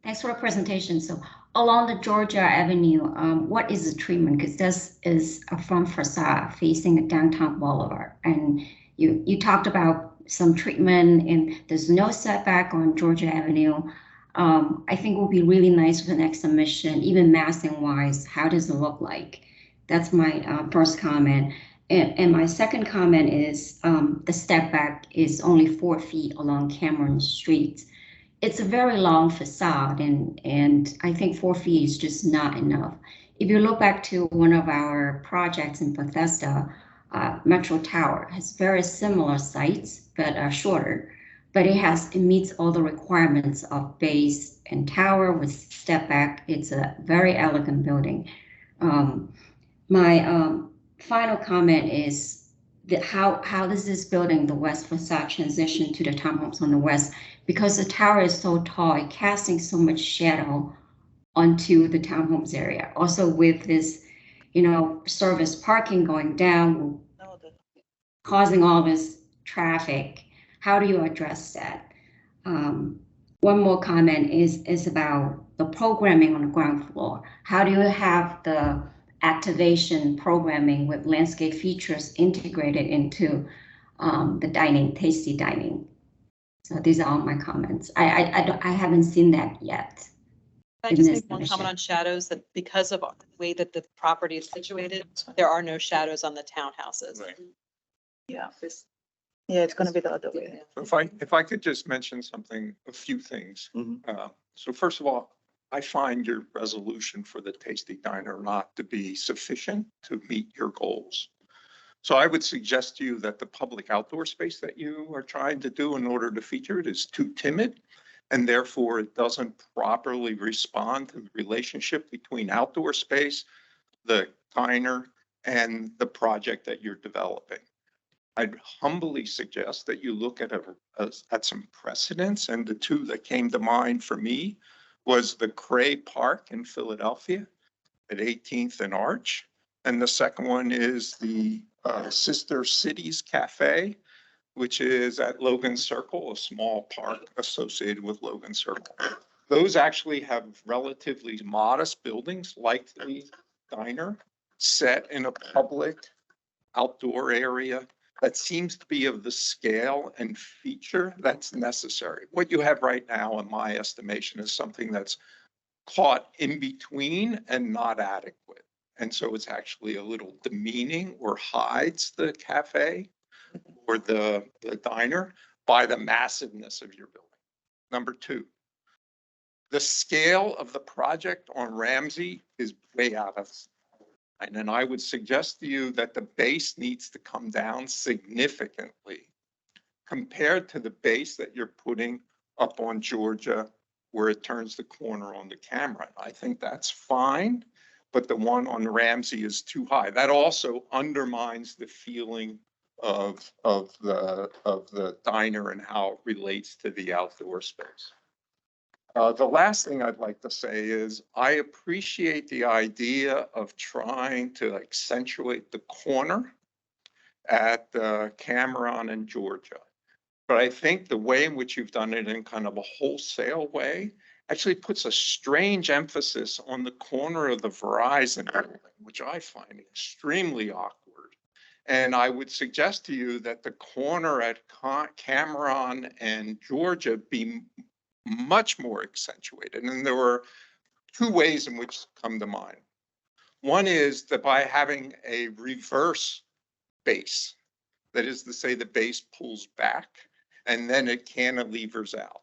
thanks for the presentation. So along the Georgia Avenue, what is the treatment? Because this is a front facade facing a downtown boulevard. And you talked about some treatment and there's no setback on Georgia Avenue. I think it would be really nice for the next submission, even massing wise, how does it look like? That's my first comment. And my second comment is the step back is only 4 feet along Cameron Street. It's a very long facade and I think 4 feet is just not enough. If you look back to one of our projects in Bethesda, Metro Tower has very similar sites, but shorter, but it meets all the requirements of base and tower with step back. It's a very elegant building. My final comment is that how does this building, the west facade, transition to the townhomes on the west? Because the tower is so tall, it casting so much shadow onto the townhomes area. Also with this, service parking going down, causing all this traffic. How do you address that? One more comment is about the programming on the ground floor. How do you have the activation programming with landscape features integrated into the dining, tasty dining? So these are all my comments. I haven't seen that yet. Can I just make one comment on shadows, that because of the way that the property is situated, there are no shadows on the townhouses. Yeah. Yeah, it's gonna be the other way. If I could just mention something, a few things. So first of all, I find your resolution for the Tasty Diner not to be sufficient to meet your goals. So I would suggest to you that the public outdoor space that you are trying to do in order to feature it is too timid, and therefore it doesn't properly respond to the relationship between outdoor space, the diner, and the project that you're developing. I'd humbly suggest that you look at some precedents, and the two that came to mind for me was the Cray Park in Philadelphia at 18th and Arch, and the second one is the Sister Cities Cafe, which is at Logan Circle, a small park associated with Logan Circle. Those actually have relatively modest buildings like the diner set in a public outdoor area that seems to be of the scale and feature that's necessary. What you have right now, in my estimation, is something that's caught in between and not adequate. And so it's actually a little demeaning or hides the cafe or the diner by the massiveness of your building. Number two, the scale of the project on Ramsey is way out of line. And I would suggest to you that the base needs to come down significantly compared to the base that you're putting up on Georgia where it turns the corner on the camera. I think that's fine, but the one on Ramsey is too high. That also undermines the feeling of the diner and how it relates to the outdoor space. The last thing I'd like to say is I appreciate the idea of trying to accentuate the corner at Cameron and Georgia. But I think the way in which you've done it in kind of a wholesale way actually puts a strange emphasis on the corner of the Verizon building, which I find extremely awkward. And I would suggest to you that the corner at Cameron and Georgia be much more accentuated. And there were two ways in which come to mind. One is that by having a reverse base, that is to say the base pulls back and then it cantilevers out.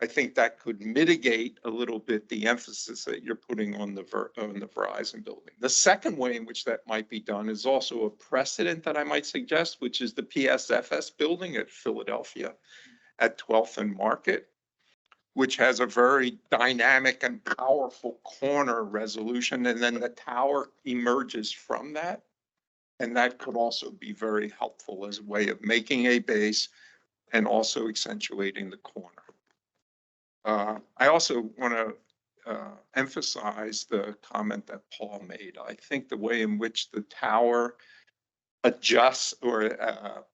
I think that could mitigate a little bit the emphasis that you're putting on the Verizon building. The second way in which that might be done is also a precedent that I might suggest, which is the PSFS building at Philadelphia at 12th and Market, which has a very dynamic and powerful corner resolution, and then the tower emerges from that. And that could also be very helpful as a way of making a base and also accentuating the corner. I also want to emphasize the comment that Paul made. I think the way in which the tower adjusts or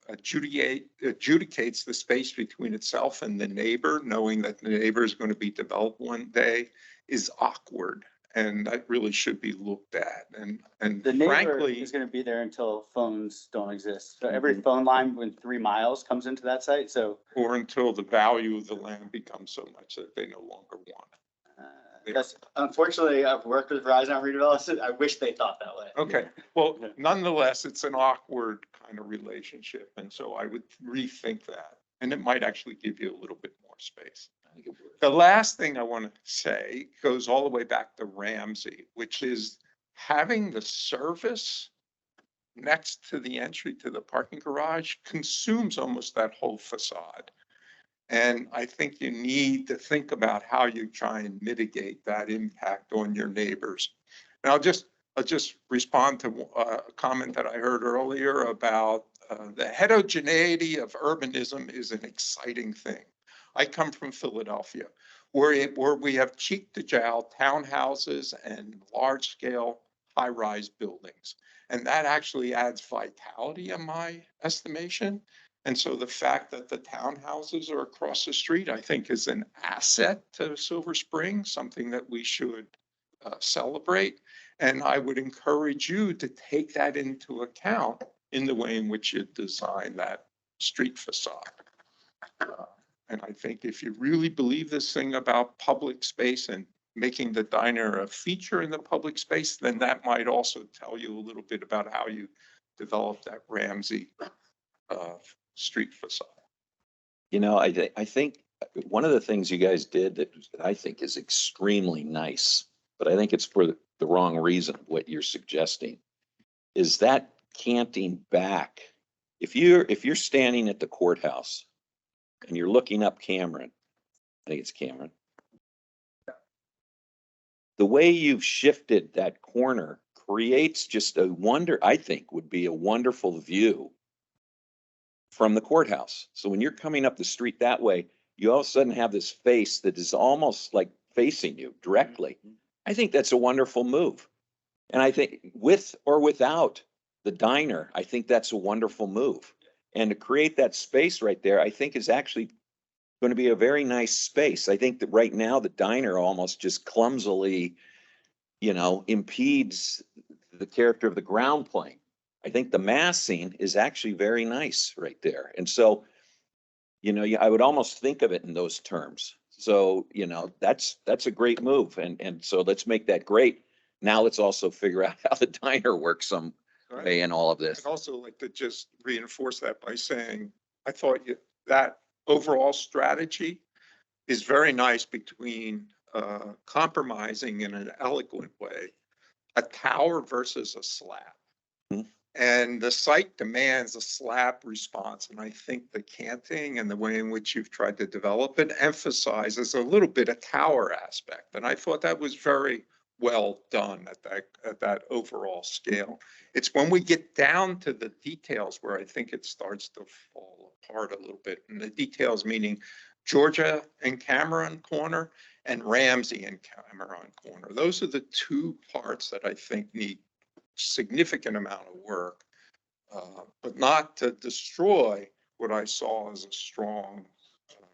adjudicates the space between itself and the neighbor, knowing that the neighbor is going to be developed one day, is awkward. And that really should be looked at. And The neighbor frankly, is going to be there until phones don't exist. So every phone line within 3 miles comes into that site. So or until the value of the land becomes so much that they no longer want it. that's unfortunately, I've worked with Verizon on redevelopment. I wish they thought that way. Okay, well, nonetheless, it's an awkward kind of relationship. And so I would rethink that. And it might actually give you a little bit more space. The last thing I want to say goes all the way back to Ramsey, which is having the service next to the entry to the parking garage consumes almost that whole facade. And I think you need to think about how you try and mitigate that impact on your neighbors. And I'll just respond to a comment that I heard earlier about the heterogeneity of urbanism is an exciting thing. I come from Philadelphia, where we have cheek to jowl townhouses and large scale high rise buildings. And that actually adds vitality in my estimation. And so the fact that the townhouses are across the street, I think is an asset to Silver Spring, something that we should celebrate. And I would encourage you to take that into account in the way in which you design that street facade. And I think if you really believe this thing about public space and making the diner a feature in the public space, then that might also tell you a little bit about how you develop that Ramsey street facade. You know, I think one of the things you guys did that I think is extremely nice, but I think it's for the wrong reason, what you're suggesting, is that canting back. If you're standing at the courthouse and you're looking up Cameron, I think it's Cameron, the way you've shifted that corner creates just I think would be a wonderful view from the courthouse. So when you're coming up the street that way, you all of a sudden have this face that is almost like facing you directly. I think that's a wonderful move. And I think with or without the diner, I think that's a wonderful move. And to create that space right there, I think is actually going to be a very nice space. I think that right now the diner almost just clumsily, impedes the character of the ground plane. I think the massing is actually very nice right there. And so, I would almost think of it in those terms. So, that's a great move. And so let's make that great. Now let's also figure out how the diner works some way in all of this. I'd also like to just reinforce that by saying, I thought that overall strategy is very nice between compromising in an eloquent way, a tower versus a slab. Mm-hmm. And the site demands a slab response. And I think the canting and the way in which you've tried to develop it emphasizes a little bit a tower aspect. And I thought that was very well done at that overall scale. It's when we get down to the details where I think it starts to fall apart a little bit. And the details meaning Georgia and Cameron corner and Ramsey and Cameron corner. Those are the two parts that I think need significant amount of work, but not to destroy what I saw as a strong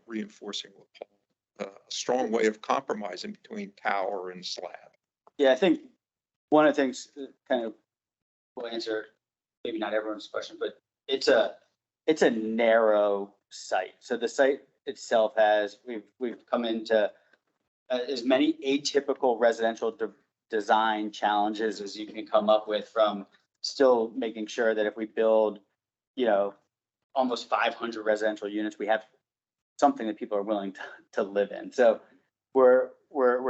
reinforcing what Paul, a strong way of compromising between tower and slab. Yeah, I think one of the things kind of will answer, maybe not everyone's question, but it's a narrow site. So the site itself has, we've come into as many atypical residential design challenges as you can come up with, from still making sure that if we build, almost 500 residential units, we have something that people are willing to live in. So we're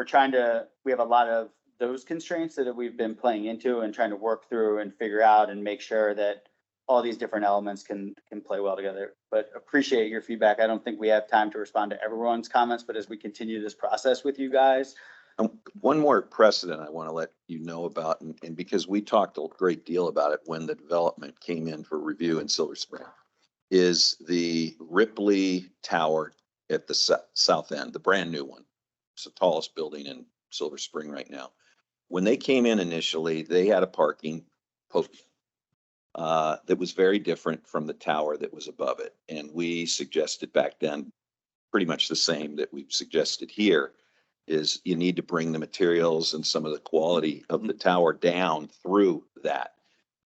trying to, we have a lot of those constraints that we've been playing into and trying to work through and figure out and make sure that all these different elements can play well together. But appreciate your feedback. I don't think we have time to respond to everyone's comments, but as we continue this process with you guys. One more precedent I want to let you know about, and because we talked a great deal about it when the development came in for review in Silver Spring, is the Ripley Tower at the south end, the brand new one. It's the tallest building in Silver Spring right now. When they came in initially, they had a parking podium that was very different from the tower that was above it. And we suggested back then pretty much the same that we've suggested here, is you need to bring the materials and some of the quality of the tower down through that.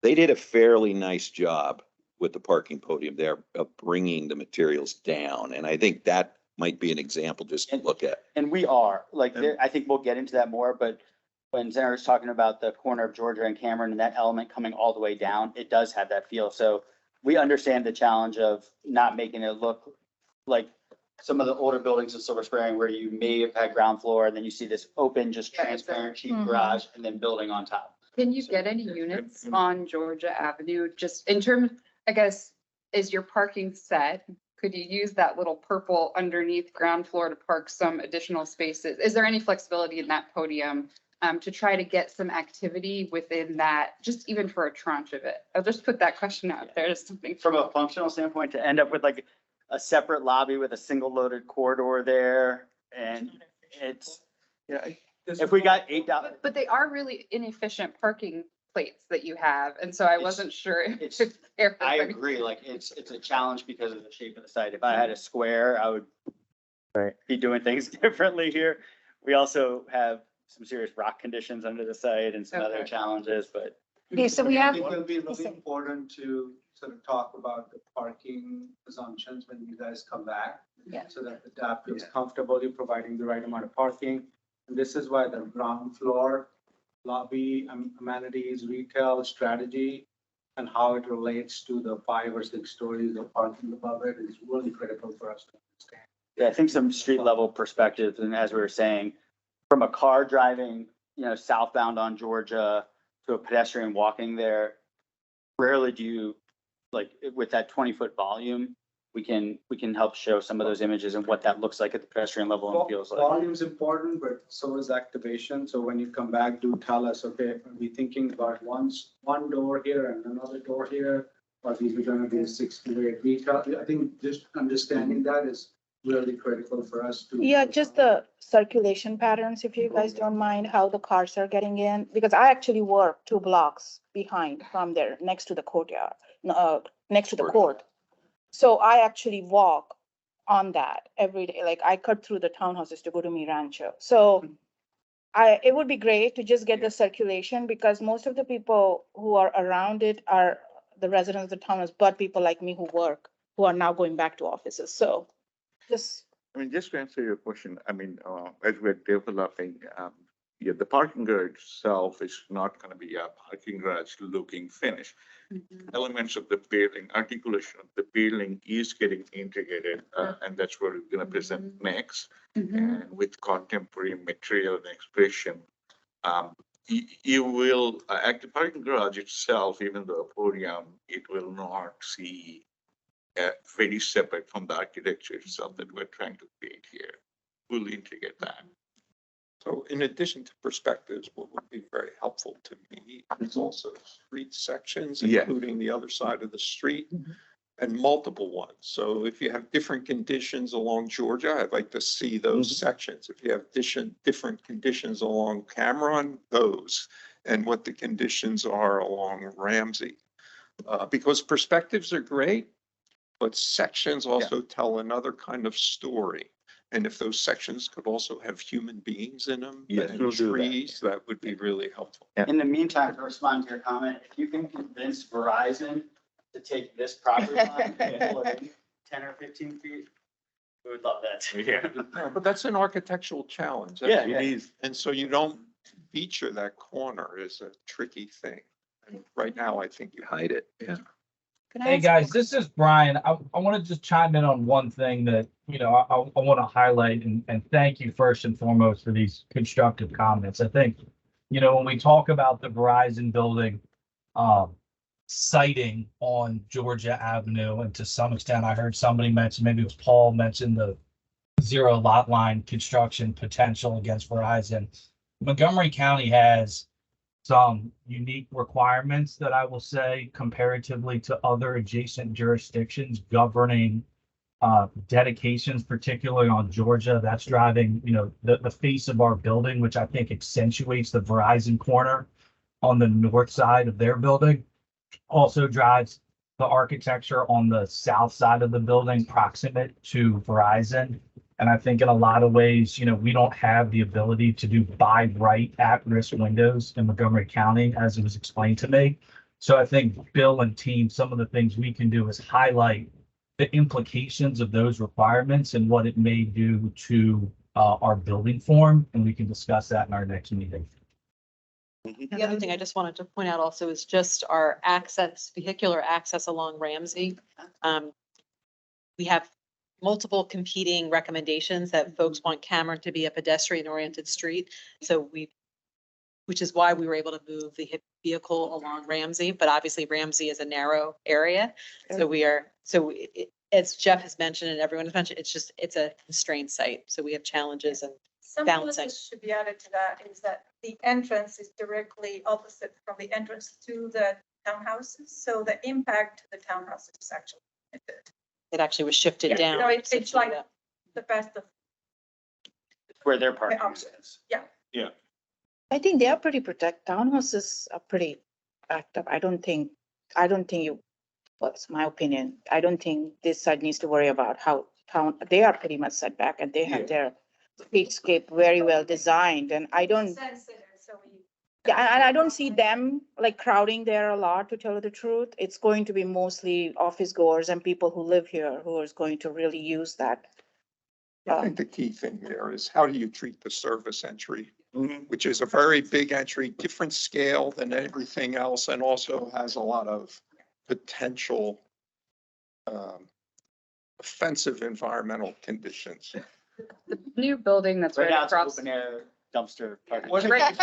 They did a fairly nice job with the parking podium there of bringing the materials down. And I think that might be an example just to look at. And we are, like, I think we'll get into that more, but when Senator was talking about the corner of Georgia and Cameron and that element coming all the way down, it does have that feel. So we understand the challenge of not making it look like some of the older buildings in Silver Spring where you may have had ground floor and then you see this open, just transparent cheap garage and then building on top. Can you get any units on Georgia Avenue? Just in terms, I guess, is your parking set? Could you use that little purple underneath ground floor to park some additional spaces? Is there any flexibility in that podium to try to get some activity within that, just even for a tranche of it? I'll just put that question out there. Just something from a functional standpoint, to end up with like a separate lobby with a single loaded corridor there. And it's, if we got $8. But they are really inefficient parking plates that you have. And so I wasn't sure. I agree. Like it's a challenge because of the shape of the site. If I had a square, I would be doing things differently here. We also have some serious rock conditions under the site and some other challenges, but. Okay, so we have. It will be really important to sort of talk about the parking assumptions when you guys come back. Yeah. So that the staff feels comfortable, you're providing the right amount of parking. And this is why the ground floor lobby amenities, retail strategy, and how it relates to the 5 or 6 stories of parking above it is really critical for us to understand. Yeah, I think some street level perspectives, and as we were saying, from a car driving, southbound on Georgia to a pedestrian walking there, rarely do you, like, with that 20-foot volume, we can help show some of those images and what that looks like at the pedestrian level and feels like. Volume's important, but so is activation. So when you come back, do tell us, okay, are we thinking about one door here and another door here? Or these are gonna be 6 to 8 retail? I think just understanding that is really critical for us to. Yeah, just the circulation patterns, if you guys don't mind, how the cars are getting in, because I actually work 2 blocks behind from there, next to the courtyard, next to the court. So I actually walk on that every day. Like I cut through the townhouses to go to Mi Rancho. So it would be great to just get the circulation, because most of the people who are around it are the residents of the townhouse, but people like me who work, who are now going back to offices. So just. Just to answer your question, as we're developing, the parking garage itself is not going to be a parking garage looking finish. Elements of the building, articulation of the building is getting integrated, and that's what we're going to present next. And with contemporary material and expression, you will, at the parking garage itself, even though a podium, it will not see very separate from the architecture itself that we're trying to create here. We'll integrate that. So in addition to perspectives, what would be very helpful to me is also street sections, Yeah. including the other side of the street and multiple ones. So if you have different conditions along Georgia, I'd like to see those sections. If you have different conditions along Cameron, those, and what the conditions are along Ramsey. Because perspectives are great, but sections also tell another kind of story. And if those sections could also have human beings in them Yes, and we'll do that. trees, that would be really helpful. In the meantime, to respond to your comment, if you can convince Verizon to take this property line and pull it in 10 or 15 feet, we would love that too. No, but that's an architectural challenge. Yeah, That's- yeah. And so you don't feature that corner is a tricky thing. And right now, I think you Hide it, yeah. Hey, guys, this is Brian. I want to just chime in on one thing that, you know, I want to highlight and thank you first and foremost for these constructive comments. I think, you know, when we talk about the Verizon building, siting on Georgia Avenue, and to some extent, I heard somebody mention, maybe it was Paul mentioned the zero lot line construction potential against Verizon. Montgomery County has some unique requirements that I will say comparatively to other adjacent jurisdictions governing dedications, particularly on Georgia. That's driving, you know, the face of our building, which I think accentuates the Verizon corner on the north side of their building. Also drives the architecture on the south side of the building proximate to Verizon. And I think in a lot of ways, you know, we don't have the ability to do by right at-risk windows in Montgomery County, as it was explained to me. So I think Bill and team, some of the things we can do is highlight the implications of those requirements and what it may do to our building form. And we can discuss that in our next meeting. The other thing I just wanted to point out also is just our access, vehicular access along Ramsey. We have multiple competing recommendations that folks want Cameron to be a pedestrian-oriented street. So which is why we were able to move the vehicle along Ramsey, but obviously Ramsey is a narrow area. So as Jeff has mentioned and everyone has mentioned, it's a constrained site. So we have challenges and Some balancing. pluses should be added to that is that the entrance is directly opposite from the entrance to the townhouses. So the impact to the townhouses is actually limited. It actually was shifted Yeah, down. so it's like the best of Where their the parking options. is. Yeah. Yeah. I think they are pretty townhouses are pretty backed up. I don't think you, well, it's my opinion. I don't think this side needs to worry about how they are pretty much set back and they have their streetscape very well designed and I don't. Yeah, and I don't see them like crowding there a lot, to tell you the truth. It's going to be mostly office goers and people who live here who are going to really use that. I think the key thing there is how do you treat the service entry, which is a very big entry, different scale than everything else, and also has a lot of potential offensive environmental conditions. The new building that's Right right now it's across. open air dumpster parking. Right.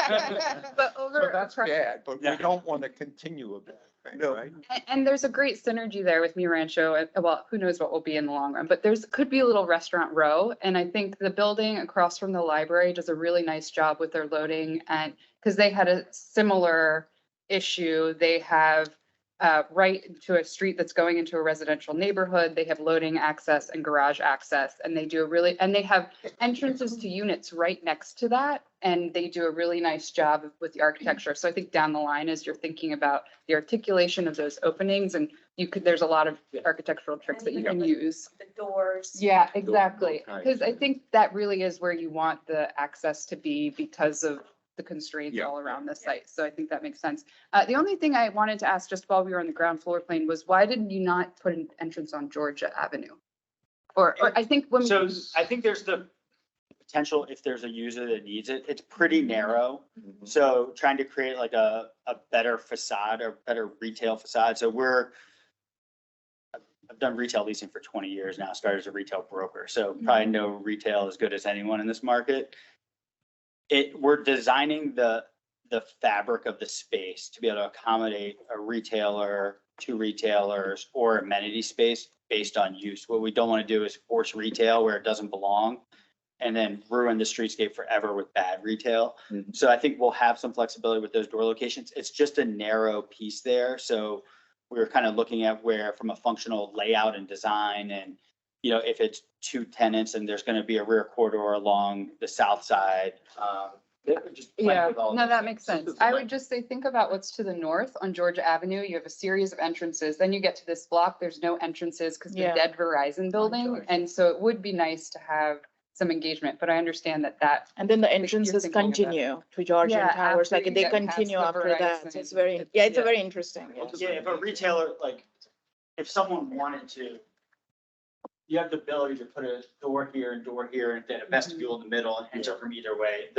But So over. that's across- bad, but we don't want to continue a bad thing, right? And there's a great synergy there with Mi Rancho. Well, who knows what will be in the long run, but could be a little restaurant row. And I think the building across from the library does a really nice job with their loading and because they had a similar issue. They have right to a street that's going into a residential neighborhood. They have loading access and garage access, and they have entrances to units right next to that. And they do a really nice job with the architecture. So I think down the line, as you're thinking about the articulation of those openings, and there's a lot of architectural tricks that you can use. The doors. Yeah, exactly. Right. Because I think that really is where you want the access to be because of the constraints Yeah. all around the site. So I think that makes sense. The only thing I wanted to ask just while we were on the ground floor plane was why did you not put an entrance on Georgia Avenue? Or I think when. So I think there's the potential if there's a user that needs it. It's pretty narrow. So trying to create like a better facade or better retail facade. So I've done retail leasing for 20 years now, started as a retail broker. So probably know retail as good as anyone in this market. We're designing the fabric of the space to be able to accommodate a retailer, two retailers, or amenity space based on use. What we don't want to do is force retail where it doesn't belong. and then ruin the streetscape forever with bad retail. So I think we'll have some flexibility with those door locations. It's just a narrow piece there. So we were kind of looking at where from a functional layout and design and, you know, if it's 2 tenants and there's going to be a rear corridor along the south side. Just playing Yeah, with all no, those that things. makes sense. I would just say, think about what's to the north on Georgia Avenue. You have a series of entrances. Then you get to this block, there's no entrances because the Yeah. dead Verizon building. And so it would be nice to have some engagement, but I understand that. And then the you're entrances thinking about- continue to Georgian Yeah, Towers, after like you they get past continue the after that. So Verizon. it's very, yeah, it's a Yeah. very interesting. Yeah. Yeah, if a retailer, like, if someone wanted to, you have the ability to put a door here and then a vestibule in the middle and enter from either way.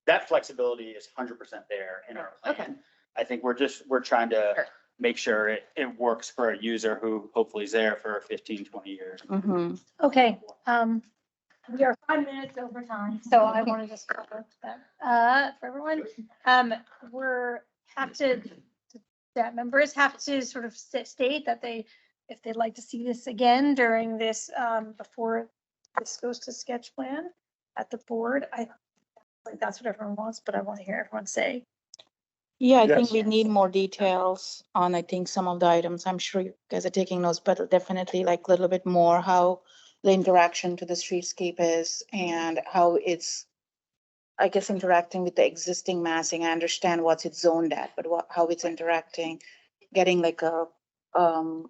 That flexibility is 100% there in our Okay. plan. I think we're trying to Sure. make sure it works for a user who hopefully is there for 15, 20 years. Okay, we are 5 minutes over time, so I want to just cover that, for everyone. That members have to sort of state that if they'd like to see this again during this, before this goes to sketch plan at the board, I think that's what everyone wants, but I want to hear everyone say. Yeah, I think Yes. we need more details on, I think, some of the items. I'm sure you guys are taking notes, but definitely like a little bit more how the interaction to the streetscape is and how it's, I guess, interacting with the existing massing. I understand what's it zoned at, but how it's interacting, getting like a,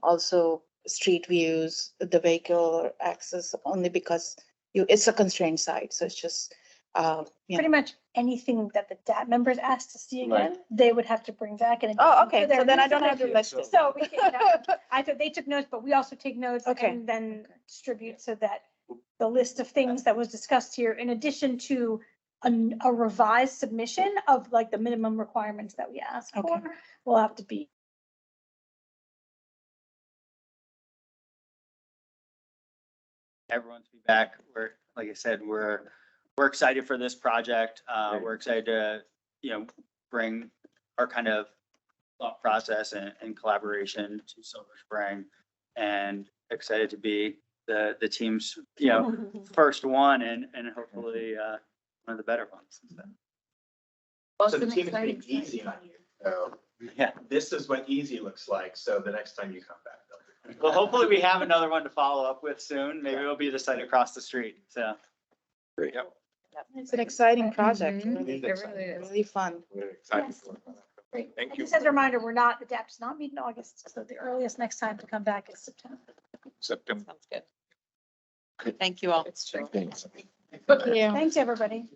also street views, the vehicle access, only because it's a constrained site. So it's just, Pretty much anything that the DAP members asked to see Right. again, they would have to bring back. in Oh, addition okay, to their so then I don't list have to list it. So we can, I thought they took notes, but we also take notes Okay. and then distribute so that the list of things that was discussed here, in addition to a revised submission of like the minimum requirements that we asked Okay. for, will have to be. Everyone's feedback. Like I said, we're excited for this project. We're excited to, bring our kind of thought process and collaboration to Silver Spring, and excited to be the team's, first one and hopefully, one of the better ones. So the team is being easy on you. So Yeah. this is what easy looks like. So the next time you come back. they'll be- Well, hopefully we have another one to follow up with soon. Maybe it'll be the site across the street. So. Great. It's an exciting project, Mhm. really, It really is. really fun. We're excited Yes. for it. Great. Thank And you. just as a reminder, the DAP's not meeting in August, so the earliest next time to come back is September. September. Sounds good. Thank you all. Thanks. Thanks, everybody.